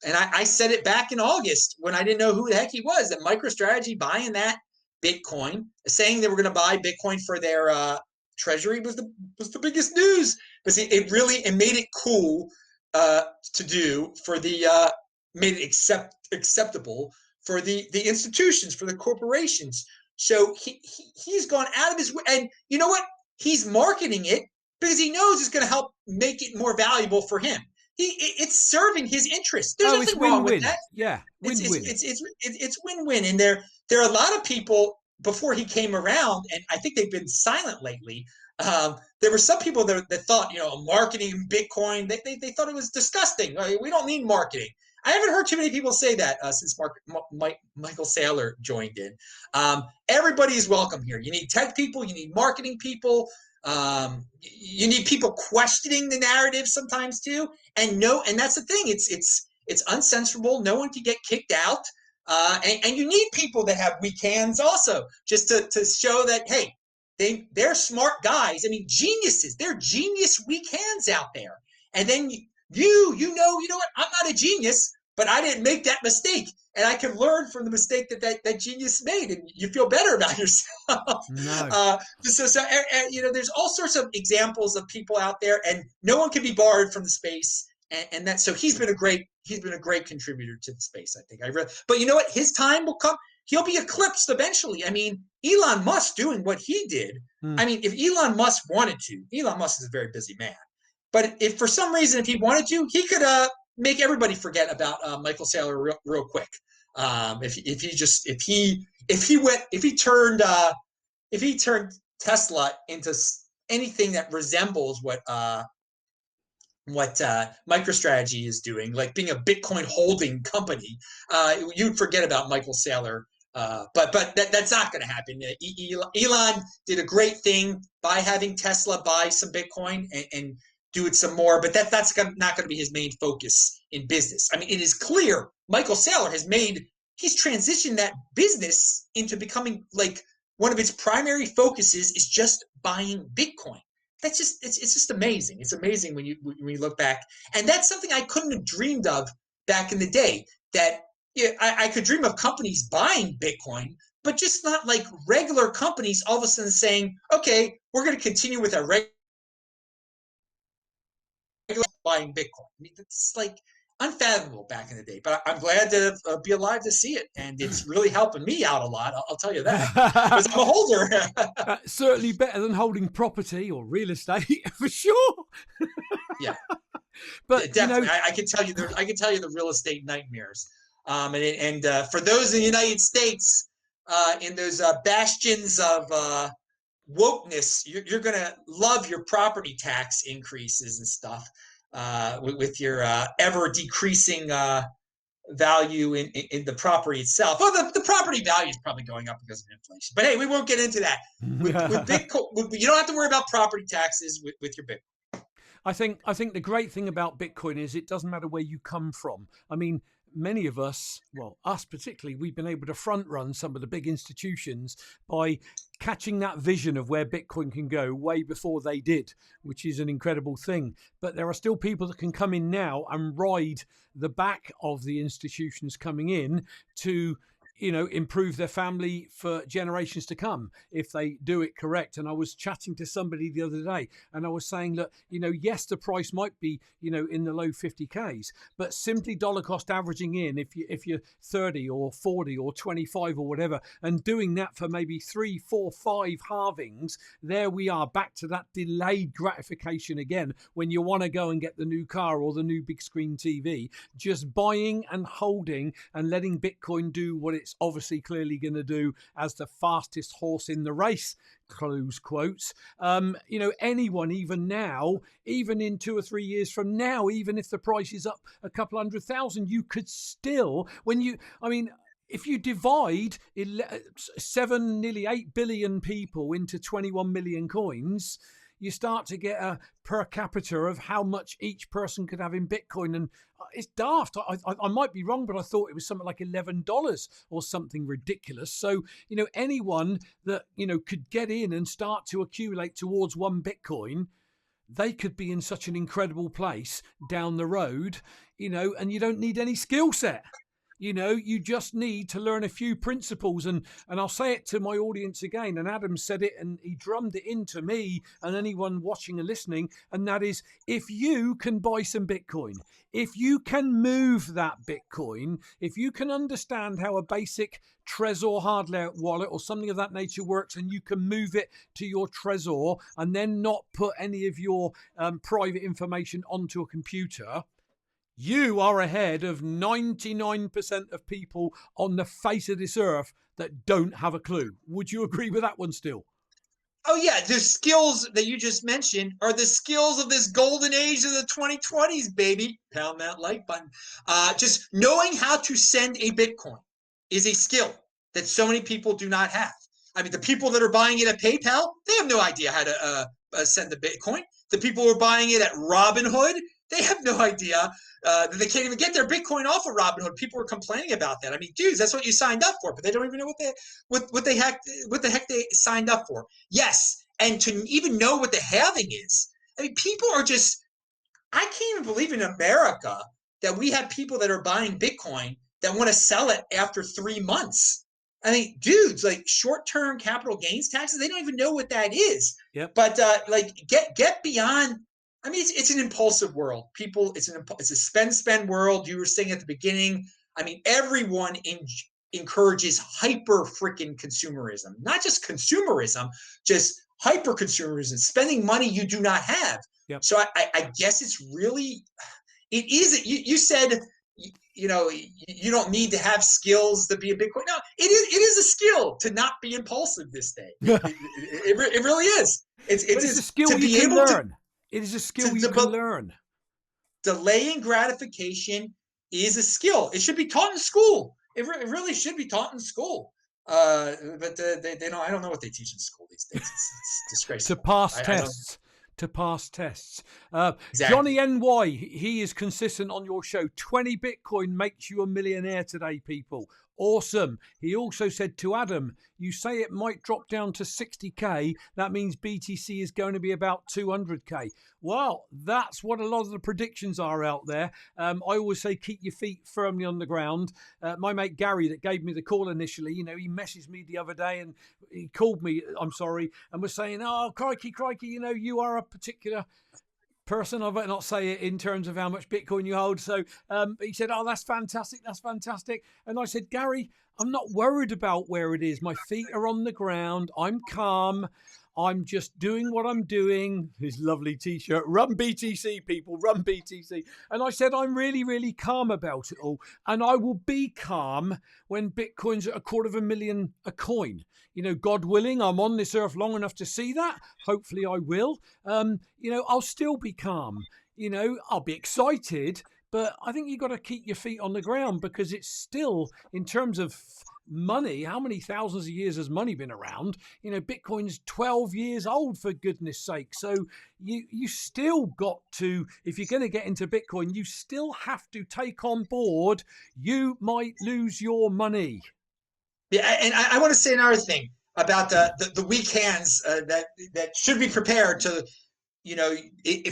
I said it back in August when I didn't know who the heck he was, that MicroStrategy buying that Bitcoin, saying they were going to buy Bitcoin for their treasury was the biggest news, because it made it cool to do for the made it acceptable for the institutions, for the corporations. So he's gone out of his way, and you know what? He's marketing it because he knows it's going to help make it more valuable for him. It's serving his interest. There's nothing wrong with that. Yeah, win-win. It's win-win. And there are a lot of people before he came around, and I think they've been silent lately. There were some people that thought, marketing Bitcoin, they thought it was disgusting. We don't need marketing. I haven't heard too many people say that since Michael Saylor joined in. Everybody is welcome here. You need tech people. You need marketing people. You need people questioning the narrative sometimes too. And that's the thing. It's uncensorable. No one can get kicked out. And you need people that have weak hands also, just to show that, hey, they're smart guys. Geniuses. They're genius weak hands out there. And then you know what? I'm not a genius, but I didn't make that mistake, and I can learn from the mistake that genius made, and you feel better about yourself. No. There's all sorts of examples of people out there, and no one can be barred from the space. And that, so he's been a great contributor to the space, I think. But you know what? His time will come. He'll be eclipsed eventually. Elon Musk doing what he did. If Elon Musk wanted to, Elon Musk is a very busy man. But if for some reason, if he wanted to, he could make everybody forget about Michael Saylor real quick. If he turned Tesla into anything that resembles what MicroStrategy is doing, like being a Bitcoin holding company, you'd forget about Michael Saylor. But that's not going to happen. Elon did a great thing by having Tesla buy some Bitcoin and do it some more, but that's not going to be his main focus in business. It is clear Michael Saylor he's transitioned that business into becoming like one of its primary focuses is just buying Bitcoin. It's just amazing. It's amazing when you look back, and that's something I couldn't have dreamed of back in the day. That I could dream of companies buying Bitcoin, but just not like regular companies all of a sudden saying, okay, we're going to continue with our regular buying Bitcoin. It's like unfathomable back in the day, but I'm glad to be alive to see it, and it's really helping me out a lot. I'll tell you that, because I'm a holder. Certainly better than holding property or real estate for sure. Yeah, but definitely, I can tell you the real estate nightmares. And for those in the United States, in those bastions of wokeness, you're going to love your property tax increases and stuff with your ever decreasing value in the property itself. Well, the property value is probably going up because of inflation. But hey, we won't get into that. With Bitcoin, you don't have to worry about property taxes with your Bitcoin. I think the great thing about Bitcoin is it doesn't matter where you come from. many of us, well, us particularly, we've been able to front run some of the big institutions by catching that vision of where Bitcoin can go way before they did, which is an incredible thing. But there are still people that can come in now and ride the back of the institutions coming in to, improve their family for generations to come if they do it correct. And I was chatting to somebody the other day and I was saying, look, yes, the price might be, in the low 50Ks, but simply dollar cost averaging in, if you're 30 or 40 or 25 or whatever, and doing that for maybe 3, 4, 5 halvings, there we are back to that delayed gratification again. When you want to go and get the new car or the new big screen TV, just buying and holding and letting Bitcoin do what it's obviously clearly going to do as the fastest horse in the race, close quotes. Anyone, even now, even in 2 or 3 years from now, even if the price is up a couple 100,000, you could still, if you divide 7, nearly 8 billion people into 21 million coins, you start to get a per capita of how much each person could have in Bitcoin. And it's daft. I might be wrong, but I thought it was something like $11 or something ridiculous. So, anyone that, could get in and start to accumulate towards 1 Bitcoin, they could be in such an incredible place down the road, and you don't need any skill set. You just need to learn a few principles. And I'll say it to my audience again. And Adam said it and he drummed it into me and anyone watching and listening. And that is, if you can buy some Bitcoin, if you can move that Bitcoin, if you can understand how a basic Trezor hardware wallet or something of that nature works, and you can move it to your Trezor and then not put any of your private information onto a computer, you are ahead of 99% of people on the face of this earth that don't have a clue. Would you agree with that one still? Oh, yeah. The skills that you just mentioned are the skills of this golden age of the 2020s, baby. Pound that like button. Just knowing how to send a Bitcoin is a skill that so many people do not have. I mean, the people that are buying it at PayPal, they have no idea how to send the Bitcoin. The people who are buying it at Robinhood, they have no idea that they can't even get their Bitcoin off of Robinhood. People are complaining about that. I mean, dudes, that's what you signed up for, but they don't even know what the heck they signed up for. Yes, and to even know what the halving is. I mean, people are just. I can't even believe in America that we have people that are buying Bitcoin that want to sell it after 3 months. I mean, dudes, like short-term capital gains taxes, they don't even know what that is. Yep. But get beyond. I mean, it's an impulsive world. People, it's a spend world. You were saying at the beginning. I mean, everyone encourages hyper freaking consumerism, not just consumerism, just hyper consumerism, spending money you do not have. Yep. So I guess it's really, it is. You said, you don't need to have skills to be a Bitcoin. No, it is a skill to not be impulsive this day. It really is. It's a skill to you can learn. It is a skill you can learn. Delaying gratification is a skill. It should be taught in school. It really should be taught in school. But they don't. I don't know what they teach in school these days. It's disgraceful. To pass tests. To pass tests. Exactly. Johnny NY, he is consistent on your show. 20 Bitcoin makes you a millionaire today, people. Awesome. He also said to Adam, you say it might drop down to 60K. That means BTC is going to be about 200K. Well, that's what a lot of the predictions are out there. I always say keep your feet firmly on the ground. My mate Gary that gave me the call initially, he messaged me the other day and he called me, I'm sorry, and was saying, oh, crikey, you are a particular person. I better not say it in terms of how much Bitcoin you hold. So he said, oh, that's fantastic. And I said, Gary, I'm not worried about where it is. My feet are on the ground. I'm calm. I'm just doing what I'm doing. His lovely t-shirt. Run BTC, people. Run BTC. And I said, I'm really, really calm about it all. And I will be calm when Bitcoin's at $250,000 a coin. God willing, I'm on this earth long enough to see that. Hopefully I will. I'll still be calm. I'll be excited. But I think you've got to keep your feet on the ground because it's still, in terms of money, how many thousands of years has money been around? Bitcoin's 12 years old, for goodness sake. So you still got to, if you're going to get into Bitcoin, you still have to take on board, you might lose your money. Yeah, and I want to say another thing about the weak hands that should be prepared to,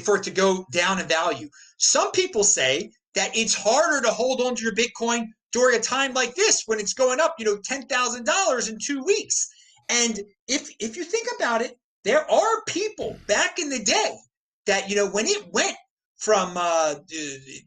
for it to go down in value. Some people say that it's harder to hold on to your Bitcoin during a time like this when it's going up, $10,000 in 2 weeks. And if you think about it, there are people back in the day that, when it went from the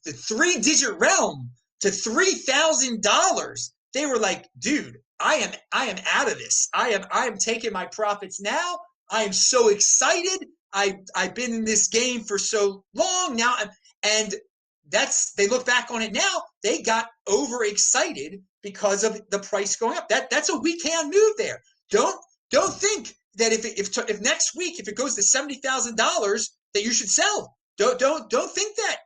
3-digit realm to $3,000, they were like, dude, I am out of this. I am taking my profits now. I am so excited. I've been in this game for so long now, and they look back on it now. They got overexcited because of the price going up. That's a weak hand move there. Don't think that if next week, if it goes to $70,000, that you should sell. Don't think that.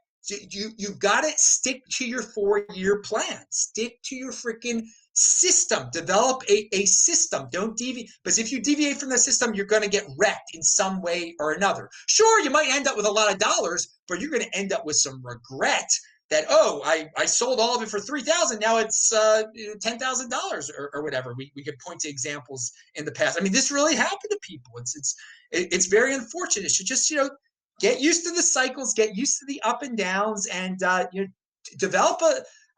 You've got to stick to your 4-year plan. Stick to your freaking system. Develop a system. Don't deviate, because if you deviate from the system, you're going to get wrecked in some way or another. Sure, you might end up with a lot of dollars, but you're going to end up with some regret that, I sold all of it for $3,000. Now it's $10,000 or whatever. We could point to examples in the past. I mean, this really happened to people. It's very unfortunate. So just get used to the cycles, get used to the up and downs, and develop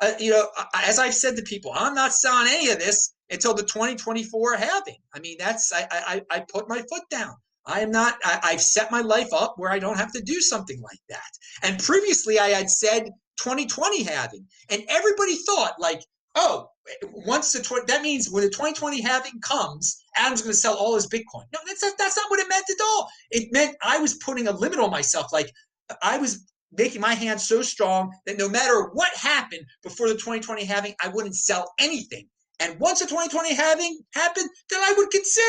as I've said to people, I'm not selling any of this until the 2024 halving. I mean, I put my foot down. I've set my life up where I don't have to do something like that. And previously I had said 2020 halving, and everybody thought like, that means when the 2020 halving comes, Adam's going to sell all his Bitcoin. No, that's not what it meant at all. It meant I was putting a limit on myself. Like I was making my hand so strong that no matter what happened before the 2020 halving, I wouldn't sell anything. And once the 2020 halving happened, then I would consider,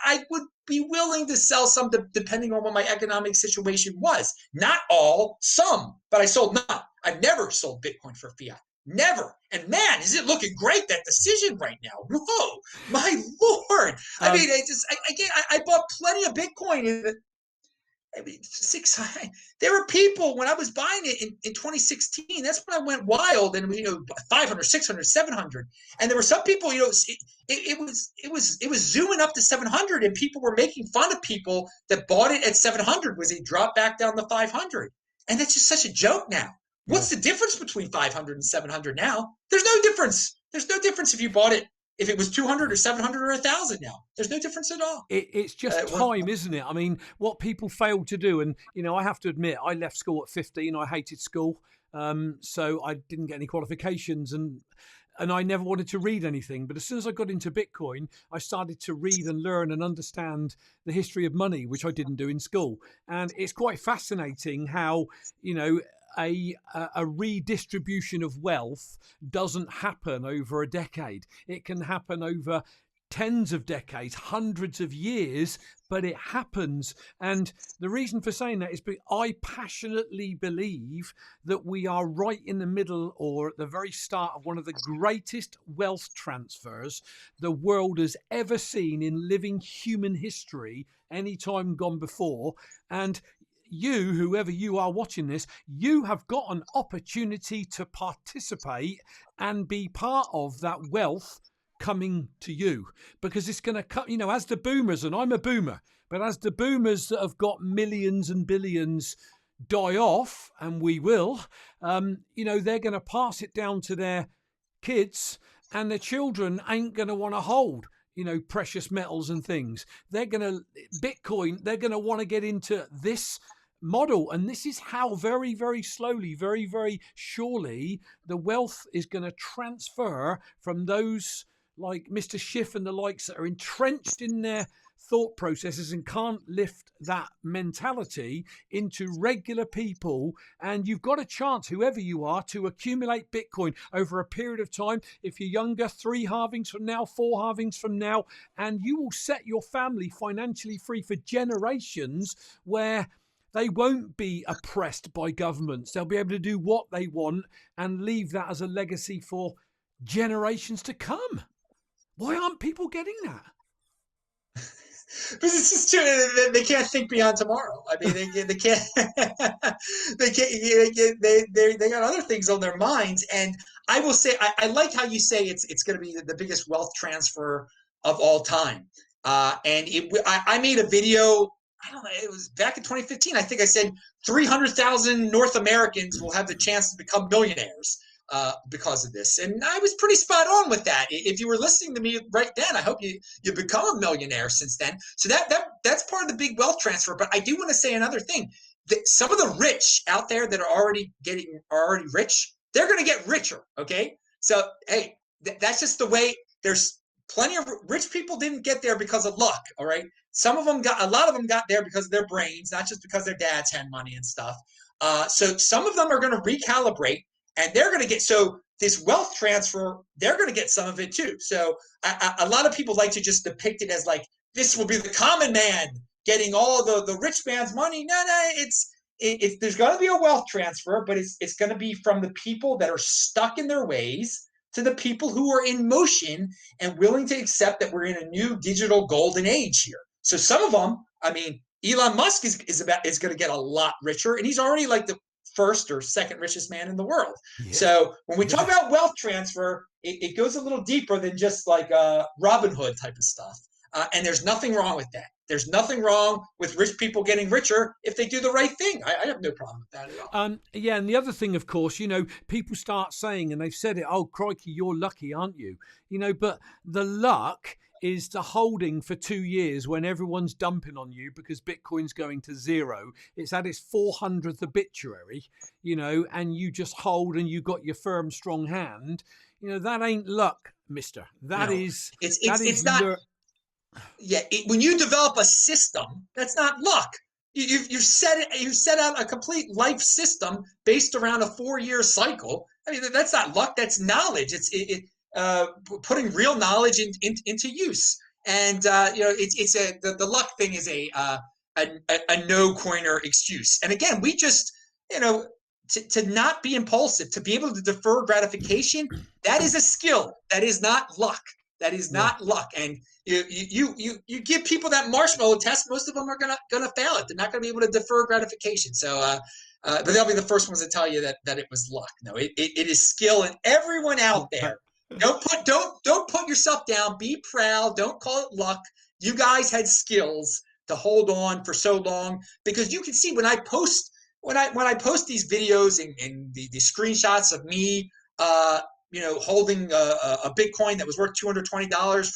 I would be willing to sell some depending on what my economic situation was. Not all, some, but I sold none. I've never sold Bitcoin for fiat. Never. And man, is it looking great, that decision right now. Whoa, my Lord. I mean, I bought plenty of Bitcoin there were people when I was buying it in 2016. That's when I went wild, and 500, 600, 700. And there were some people, it was zooming up to 700, and people were making fun of people that bought it at 700 was they dropped back down to 500. And that's just such a joke now. What's the difference between 500 and 700 now? There's no difference. There's no difference if you bought it. If it was 200 or 700 or 1,000 now, there's no difference at all. It's just time, isn't it? I mean, what people fail to do, and, I have to admit, I left school at 15. I hated school. So I didn't get any qualifications, and I never wanted to read anything. But as soon as I got into Bitcoin, I started to read and learn and understand the history of money, which I didn't do in school. And it's quite fascinating how, a redistribution of wealth doesn't happen over a decade. It can happen over tens of decades, hundreds of years, but it happens. And the reason for saying that is because I passionately believe that we are right in the middle, or at the very start, of one of the greatest wealth transfers the world has ever seen in living human history, any time gone before. And you, whoever you are watching this, you have got an opportunity to participate and be part of that wealth coming to you, because it's going to cut, as the boomers, and I'm a boomer, but as the boomers that have got millions and billions die off, and we will, they're going to pass it down to their kids, and their children ain't going to want to hold precious metals and things. Bitcoin, they're going to want to get into this model. And this is how very, very slowly, very, very surely the wealth is going to transfer from those like Mr. Schiff and the likes that are entrenched in their thought processes and can't lift that mentality into regular people. And you've got a chance, whoever you are, to accumulate Bitcoin over a period of time. If you're younger, 3 halvings from now, 4 halvings from now, and you will set your family financially free for generations, where they won't be oppressed by governments. They'll be able to do what they want and leave that as a legacy for generations to come. Why aren't people getting that? Because it's just too, they can't think beyond tomorrow. I mean, they can't they got other things on their minds. And I will say, I like how you say it's going to be the biggest wealth transfer of all time. I made a video. I don't know. It was back in 2015. I think I said 300,000 North Americans will have the chance to become millionaires because of this. And I was pretty spot on with that. If you were listening to me right then, I hope you become a millionaire since then. So that's part of the big wealth transfer. But I do want to say another thing. That some of the rich out there that are already rich, they're going to get richer. Okay. So, hey, that's just the way. There's plenty of rich people didn't get there because of luck. All right. A lot of them got there because of their brains, not just because their dads had money and stuff. So some of them are going to recalibrate. And they're going to get, so this wealth transfer, they're going to get some of it too. So a lot of people like to just depict it as like, this will be the common man getting all the rich man's money. No, there's going to be a wealth transfer, but it's going to be from the people that are stuck in their ways to the people who are in motion and willing to accept that we're in a new digital golden age here. So some of them, I mean, Elon Musk is going to get a lot richer, and he's already like the first or second richest man in the world. Yeah. So when we talk about wealth transfer, it goes a little deeper than just like Robin Hood type of stuff. And there's nothing wrong with that. There's nothing wrong with rich people getting richer if they do the right thing. I have no problem with that at all. Yeah, and the other thing, of course, people start saying, and they've said it, oh, crikey, you're lucky, aren't you? But the luck is the holding for 2 years when everyone's dumping on you because Bitcoin's going to zero. It's at its 400th obituary, and you just hold and you got your firm, strong hand. That ain't luck, mister. It's not. When you develop a system, that's not luck. You set out a complete life system based around a 4-year cycle. I mean, that's not luck. That's knowledge. Putting real knowledge into use, and the luck thing is a no coiner excuse. And again, we just to not be impulsive, to be able to defer gratification, that is a skill. That is not luck. That is not luck. And you give people that marshmallow test, most of them are gonna fail it. They're not gonna be able to defer gratification. So. But they'll be the first ones to tell you that it was luck. No, it is skill, and everyone out there. Don't put yourself down. Be proud. Don't call it luck. You guys had skills to hold on for so long, because you can see when I post these videos and the screenshots of me holding a Bitcoin that was worth $220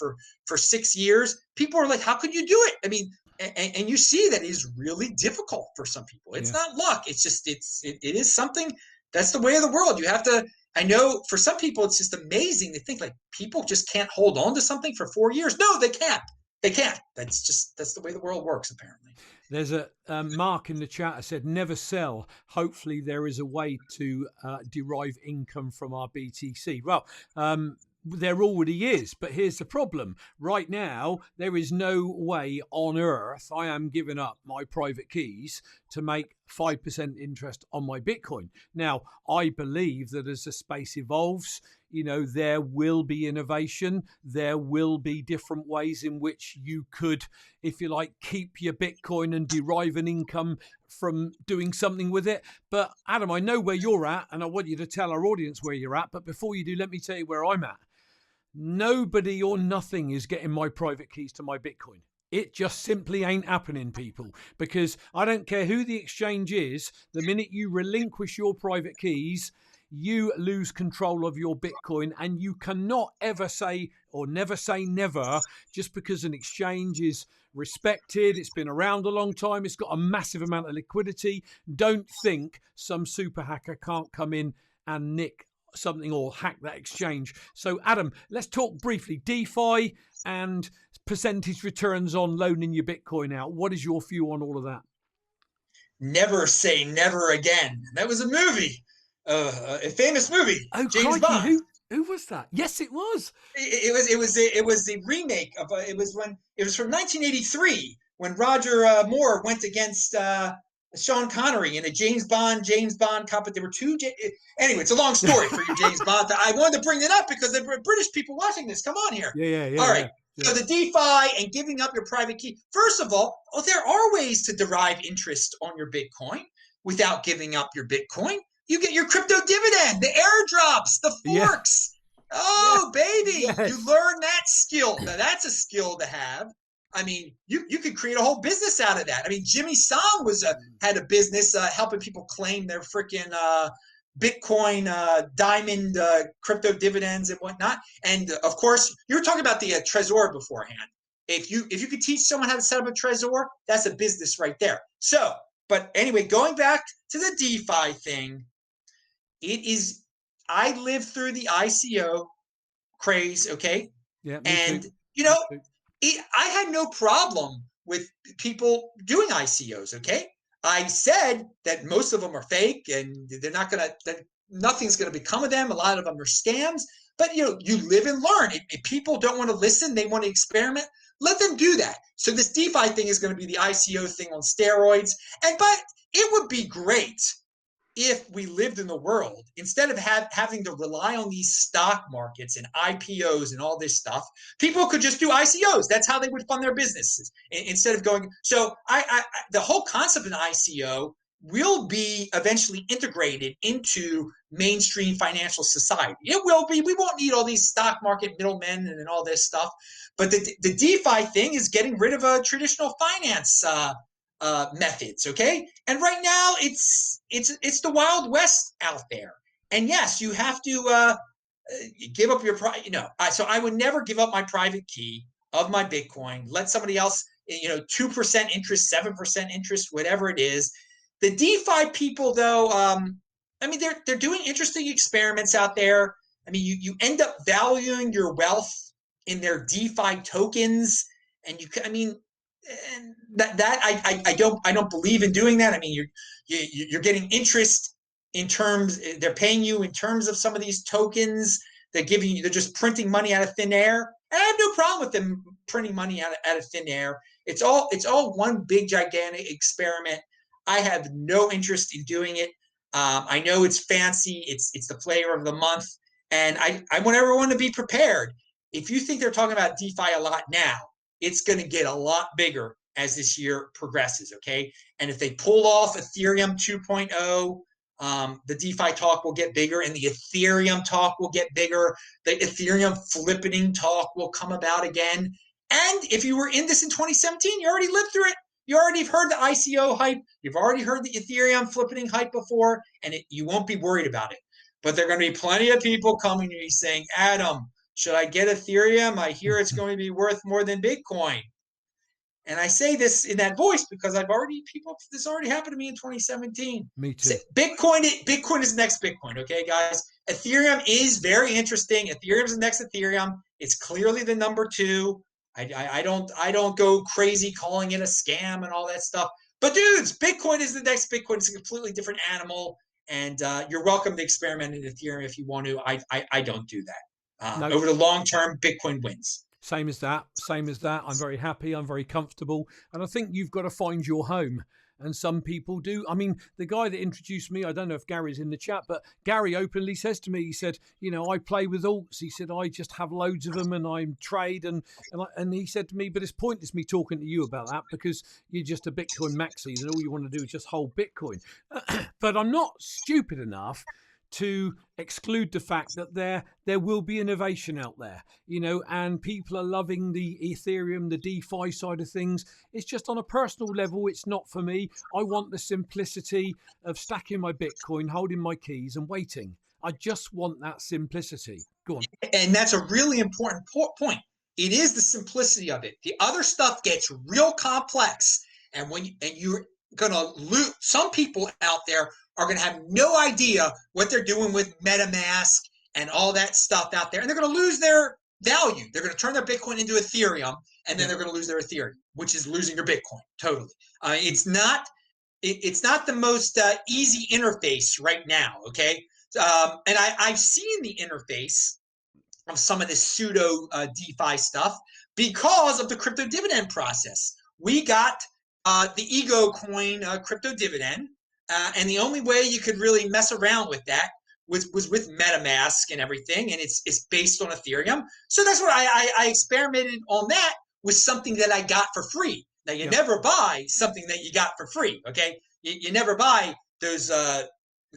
for 6 years, people are like, how could you do it? I mean, and you see that it is really difficult for some people. It's not luck. It's just it is something. That's the way of the world. You have to. I know for some people, it's just amazing to think like people just can't hold on to something for 4 years. No, they can't. They can't. That's the way the world works, apparently. There's a Mark in the chat that said, never sell. Hopefully there is a way to derive income from our BTC. Well, there already is, but here's the problem. Right now, there is no way on earth I am giving up my private keys to make 5% interest on my Bitcoin. Now, I believe that as the space evolves, there will be innovation. There will be different ways in which you could, if you like, keep your Bitcoin and derive an income from doing something with it. But Adam, I know where you're at, and I want you to tell our audience where you're at. But before you do, let me tell you where I'm at. Nobody or nothing is getting my private keys to my Bitcoin. It just simply ain't happening, people, because I don't care who the exchange is. The minute you relinquish your private keys, you lose control of your Bitcoin, and you cannot ever say or never say never just because an exchange is respected. It's been around a long time. It's got a massive amount of liquidity. Don't think some super hacker can't come in and nick something or hack that exchange. So Adam, let's talk briefly DeFi and percentage returns on loaning your Bitcoin out. What is your view on all of that? Never say never again. That was a movie, a famous movie. Oh, James crikey, Bond. Who was that? Yes, it was. It was the remake of. It was from 1983 when Roger Moore went against Sean Connery in a James Bond company. There were two. Anyway, it's a long story for you, James Bond. I wanted to bring it up because there were British people watching this. Come on here. All right. So the DeFi and giving up your private key. First of all, there are ways to derive interest on your Bitcoin without giving up your Bitcoin. You get your crypto dividend, the airdrops, the forks. Oh, baby. You learn that skill. Now, that's a skill to have. I mean, you could create a whole business out of that. I mean, Jimmy Song had a business helping people claim their freaking Bitcoin diamond crypto dividends and whatnot. And of course, you were talking about the Trezor beforehand. If you could teach someone how to set up a Trezor, that's a business right there. So, but anyway, going back to the DeFi thing, it is. I lived through the ICO craze, okay? Yeah, and too. you know, I had no problem with people doing ICOs, okay? I said that most of them are fake and they're not going to, nothing's going to become of them. A lot of them are scams, but you live and learn. If people don't want to listen, they want to experiment, let them do that. So this DeFi thing is going to be the ICO thing on steroids. But it would be great if we lived in the world, instead of having to rely on these stock markets and IPOs and all this stuff, people could just do ICOs. That's how they would fund their businesses instead of going. So the whole concept of an ICO will be eventually integrated into mainstream financial society. It will be. We won't need all these stock market middlemen and all this stuff. But the DeFi thing is getting rid of a traditional finance methods, okay? And right now it's the Wild West out there. And yes, you have to give up your so I would never give up my private key of my Bitcoin. Let somebody else, 2% interest, 7% interest, whatever it is. The DeFi people, though, I mean, they're doing interesting experiments out there. I mean, you end up valuing your wealth in their DeFi tokens, and I mean, and that I don't believe in doing that. I mean, you're getting interest in terms, they're paying you in terms of some of these tokens. They're just printing money out of thin air. And I have no problem with them printing money out of thin air. It's all one big gigantic experiment. I have no interest in doing it. I know it's fancy. It's the flavor of the month, and I want everyone to be prepared. If you think they're talking about DeFi a lot now, it's going to get a lot bigger as this year progresses, okay? And if they pull off Ethereum 2.0, the DeFi talk will get bigger and the Ethereum talk will get bigger. The Ethereum flippening talk will come about again. And if you were in this in 2017, you already lived through it. You already heard the ICO hype. You've already heard the Ethereum flippening hype before, and you won't be worried about it. But there are going to be plenty of people coming to me saying, Adam, should I get Ethereum? I hear it's going to be worth more than Bitcoin. And I say this in that voice because this already happened to me in 2017. Me too. Bitcoin is the next Bitcoin, okay, guys? Ethereum is very interesting. Ethereum is the next Ethereum. It's clearly the number two. I don't go crazy calling it a scam and all that stuff. But dudes, Bitcoin is the next Bitcoin. It's a completely different animal. And you're welcome to experiment in Ethereum if you want to. I don't do that. No. Over the long term, Bitcoin wins. Same as that. I'm very happy. I'm very comfortable. And I think you've got to find your home. And some people do. I mean, the guy that introduced me, I don't know if Gary's in the chat, but Gary openly says to me, he said, I play with alts. He said, I just have loads of them and I trade. And he said to me, but it's pointless me talking to you about that because you're just a Bitcoin maxi and all you want to do is just hold Bitcoin. But I'm not stupid enough to exclude the fact that there will be innovation out there, and people are loving the Ethereum, the DeFi side of things. It's just on a personal level, it's not for me. I want the simplicity of stacking my Bitcoin, holding my keys and waiting. I just want that simplicity. Go on. And that's a really important point. It is the simplicity of it. The other stuff gets real complex. And you're going to lose, some people out there are going to have no idea what they're doing with MetaMask and all that stuff out there. And they're going to lose their value. They're going to turn their Bitcoin into Ethereum, and then they're going to lose their Ethereum, which is losing your Bitcoin totally. It's not the most easy interface right now, okay? And I've seen the interface of some of this pseudo DeFi stuff because of the crypto dividend process. We got the ego coin crypto dividend. And the only way you could really mess around with that was with MetaMask and everything. And it's based on Ethereum. So that's what I experimented on that with something that I got for free. Now, you never buy something that you got for free. Okay. You never buy those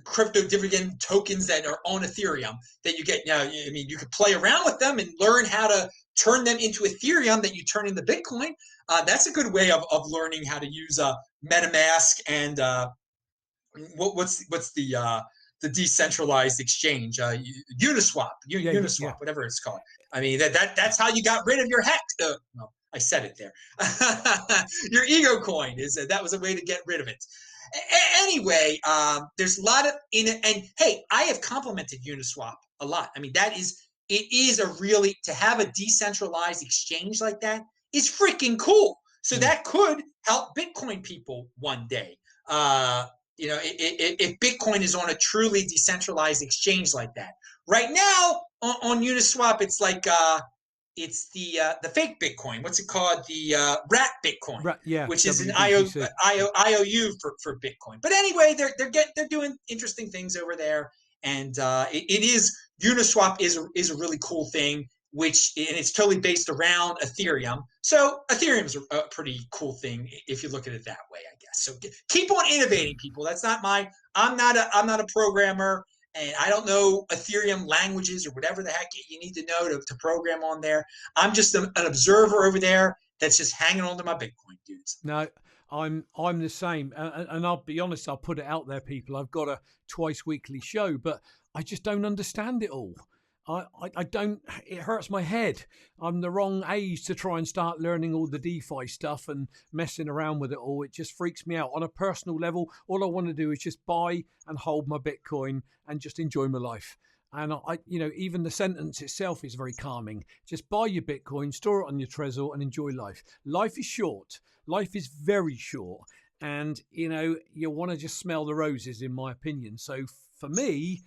crypto dividend tokens that are on Ethereum that you get. Now, I mean, you could play around with them and learn how to turn them into Ethereum that you turn into Bitcoin. That's a good way of learning how to use MetaMask and what's the decentralized exchange, Uniswap, Uniswap, whatever it's called. I mean, that's how you got rid of your hex. No, I said it there. Your ego coin that was a way to get rid of it. Anyway, there's a lot of in it, and hey, I have complimented Uniswap a lot. I mean, it is a really, to have a decentralized exchange like that is freaking cool. So that could help Bitcoin people one day. If Bitcoin is on a truly decentralized exchange like that. Right now on Uniswap, it's like it's the fake Bitcoin. What's it called? The rat Bitcoin, which is an IOU for Bitcoin. But anyway, they're doing interesting things over there, and it is Uniswap is a really cool thing. And it's totally based around Ethereum. So Ethereum's a pretty cool thing if you look at it that way, I guess. So keep on innovating, people. That's not I'm not a programmer, and I don't know Ethereum languages or whatever the heck you need to know to program on there. I'm just an observer over there that's just hanging on to my Bitcoin, dudes. No, I'm the same, and I'll be honest. I'll put it out there, people. I've got a twice weekly show, but I just don't understand it all. I don't, it hurts my head. I'm the wrong age to try and start learning all the DeFi stuff and messing around with it all. It just freaks me out. On a personal level, all I want to do is just buy and hold my Bitcoin and just enjoy my life. And even the sentence itself is very calming. Just buy your Bitcoin, store it on your Trezor, and enjoy life. Life is short. Life is very short. And, you want to just smell the roses, in my opinion. So for me,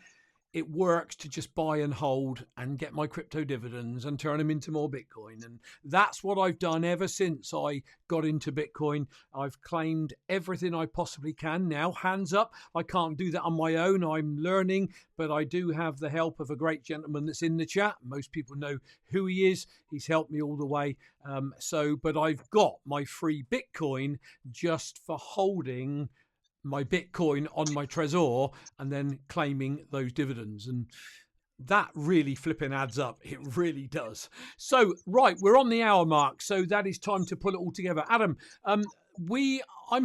it works to just buy and hold and get my crypto dividends and turn them into more Bitcoin. And that's what I've done ever since I got into Bitcoin. I've claimed everything I possibly can now, hands up. I can't do that on my own. I'm learning, but I do have the help of a great gentleman that's in the chat. Most people know who he is. He's helped me all the way. But I've got my free Bitcoin just for holding my Bitcoin on my Trezor and then claiming those dividends. And that really flipping adds up. It really does. So, right, we're on the hour mark. So that is time to pull it all together. Adam, I'm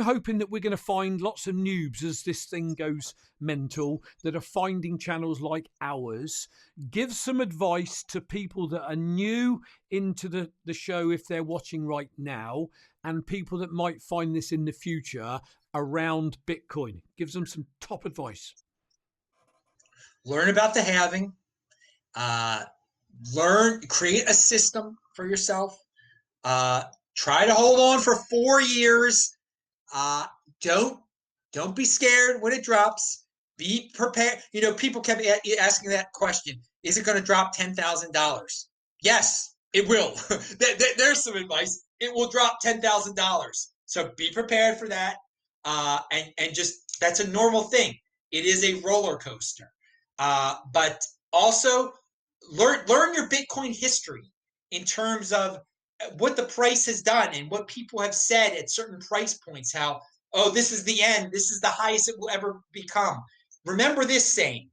hoping that we're going to find lots of noobs as this thing goes mental that are finding channels like ours. Give some advice to people that are new into the show if they're watching right now, and people that might find this in the future around Bitcoin. Gives them some top advice. Learn about the halving. Create a system for yourself. Try to hold on for 4 years. Don't be scared when it drops. Be prepared. People kept asking that question. Is it going to drop $10,000? Yes, it will. There's some advice. It will drop $10,000. So be prepared for that. And just, that's a normal thing. It is a roller coaster. But also learn your Bitcoin history in terms of what the price has done and what people have said at certain price points. How, oh, this is the end. This is the highest it will ever become. Remember this saying: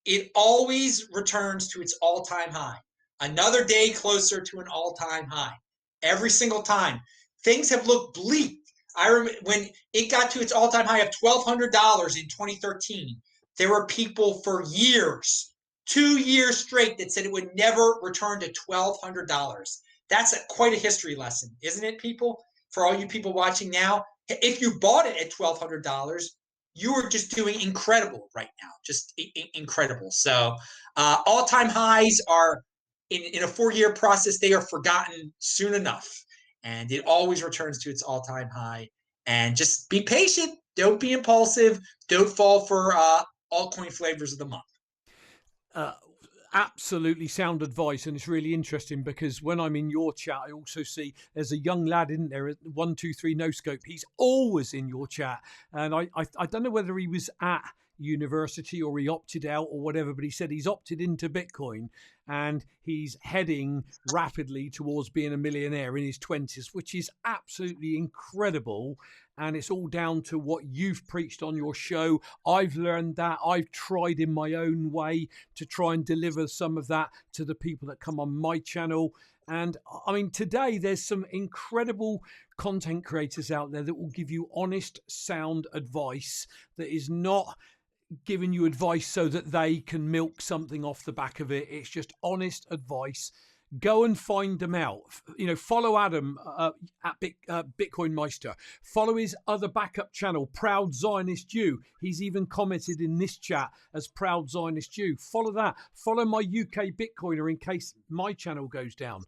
it always returns to its all-time high. Another day closer to an all-time high. Every single time. Things have looked bleak. I remember when it got to its all-time high of $1,200 in 2013, there were people for years, 2 years straight, that said it would never return to $1,200. That's quite a history lesson, isn't it, people? For all you people watching now, if you bought it at $1,200, you are just doing incredible right now, just incredible. So all-time highs are, in a 4-year process, they are forgotten soon enough. And it always returns to its all-time high. And just be patient. Don't be impulsive. Don't fall for altcoin flavors of the month. absolutely sound advice, and it's really interesting because when I'm in your chat, I also see there's a young lad, isn't there? 123 No Scope. He's always in your chat, and I don't know whether he was at university or he opted out or whatever, but he said he's opted into Bitcoin and he's heading rapidly towards being a millionaire in his 20s, which is absolutely incredible. And it's all down to what you've preached on your show. I've learned that. I've tried in my own way to try and deliver some of that to the people that come on my channel. And I mean, today there's some incredible content creators out there that will give you honest, sound advice that is not giving you advice so that they can milk something off the back of it. It's just honest advice. Go and find them out. Follow Adam at BitcoinMeister. Follow his other backup channel, Proud Zionist Jew. He's even commented in this chat as Proud Zionist Jew. Follow that. Follow my UK Bitcoiner in case my channel goes down.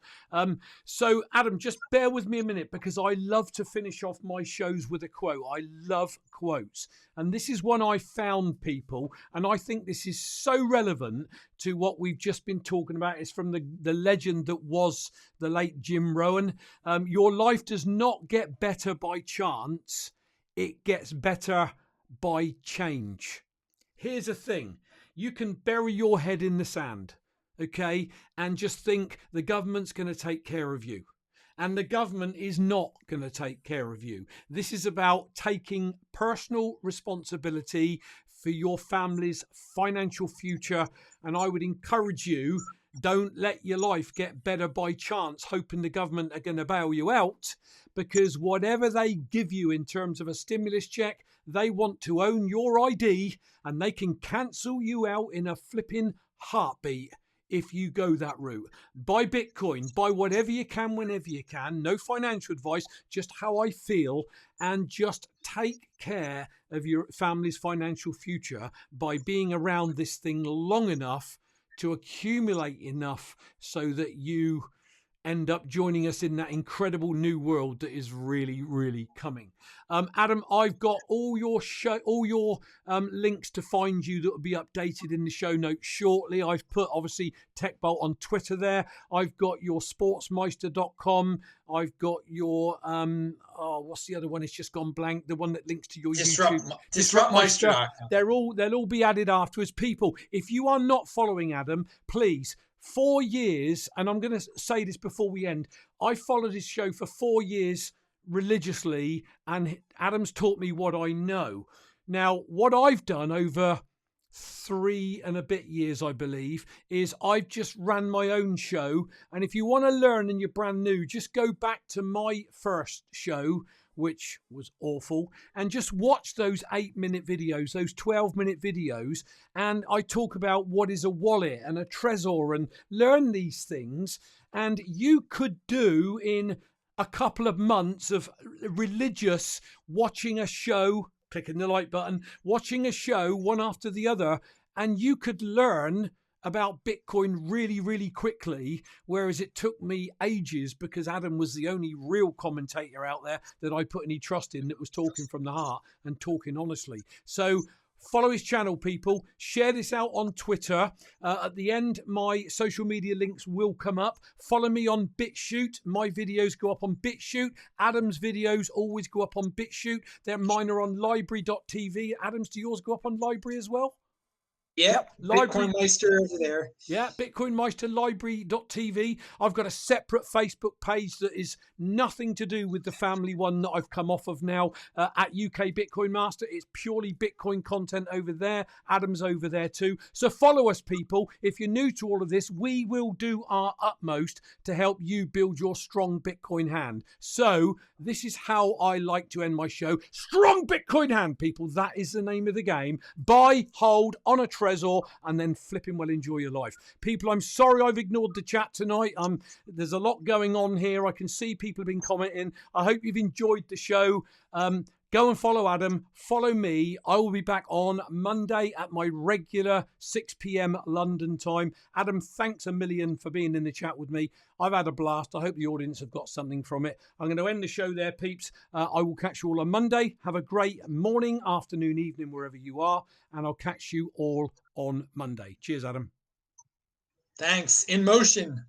So, Adam, just bear with me a minute because I love to finish off my shows with a quote. I love quotes. And this is one I found, people, and I think this is so relevant to what we've just been talking about. It's from the legend that was the late Jim Rohn. Your life does not get better by chance. It gets better by change. Here's the thing. You can bury your head in the sand, okay, and just think the government's going to take care of you. And the government is not going to take care of you. This is about taking personal responsibility for your family's financial future. And I would encourage you, don't let your life get better by chance, hoping the government are going to bail you out, because whatever they give you in terms of a stimulus check, they want to own your ID and they can cancel you out in a flipping heartbeat. If you go that route, buy Bitcoin, buy whatever you can, whenever you can, no financial advice, just how I feel, and just take care of your family's financial future by being around this thing long enough to accumulate enough so that you end up joining us in that incredible new world that is really, really coming. Adam, I've got all your links to find you that will be updated in the show notes shortly. I've put obviously TechBolt on Twitter there. I've got your sportsmeister.com. I've got your what's the other one? It's just gone blank. The one that links to your YouTube. DisruptMeister.com. They'll all be added afterwards. People, if you are not following Adam, please. 4 years, and I'm going to say this before we end, I followed his show for 4 years religiously, and Adam's taught me what I know. Now, what I've done over 3 and a bit years, I believe, is I've just ran my own show. And if you want to learn and you're brand new, just go back to my first show, which was awful, and just watch those 8-minute videos, those 12-minute videos. And I talk about what is a wallet and a Trezor and learn these things. And you could do in a couple of months of religious watching a show, clicking the like button, watching a show one after the other, and you could learn about Bitcoin really, really quickly, whereas it took me ages because Adam was the only real commentator out there that I put any trust in that was talking from the heart and talking honestly. So follow his channel, people. Share this out on Twitter. At the end, my social media links will come up. Follow me on BitChute. My videos go up on BitChute. Adam's videos always go up on BitChute. Mine are on library.tv. Adam's, do yours go up on library as well? Yep, BitcoinMeister over there. Yeah, BitcoinMeister library.tv. I've got a separate Facebook page that is nothing to do with the family one that I've come off of now at UK BitcoinMeister. It's purely Bitcoin content over there. Adam's over there too. So follow us, people. If you're new to all of this, we will do our utmost to help you build your strong Bitcoin hand. So this is how I like to end my show. Strong Bitcoin hand, people. That is the name of the game. Buy, hold, on a Trezor, and then flipping well enjoy your life. People, I'm sorry I've ignored the chat tonight. There's a lot going on here. I can see people have been commenting. I hope you've enjoyed the show. Go and follow Adam. Follow me. I will be back on Monday at my regular 6 p.m. London time. Adam, thanks a million for being in the chat with me. I've had a blast. I hope the audience have got something from it. I'm going to end the show there, peeps. I will catch you all on Monday. Have a great morning, afternoon, evening, wherever you are. And I'll catch you all on Monday. Cheers, Adam. Thanks. In motion.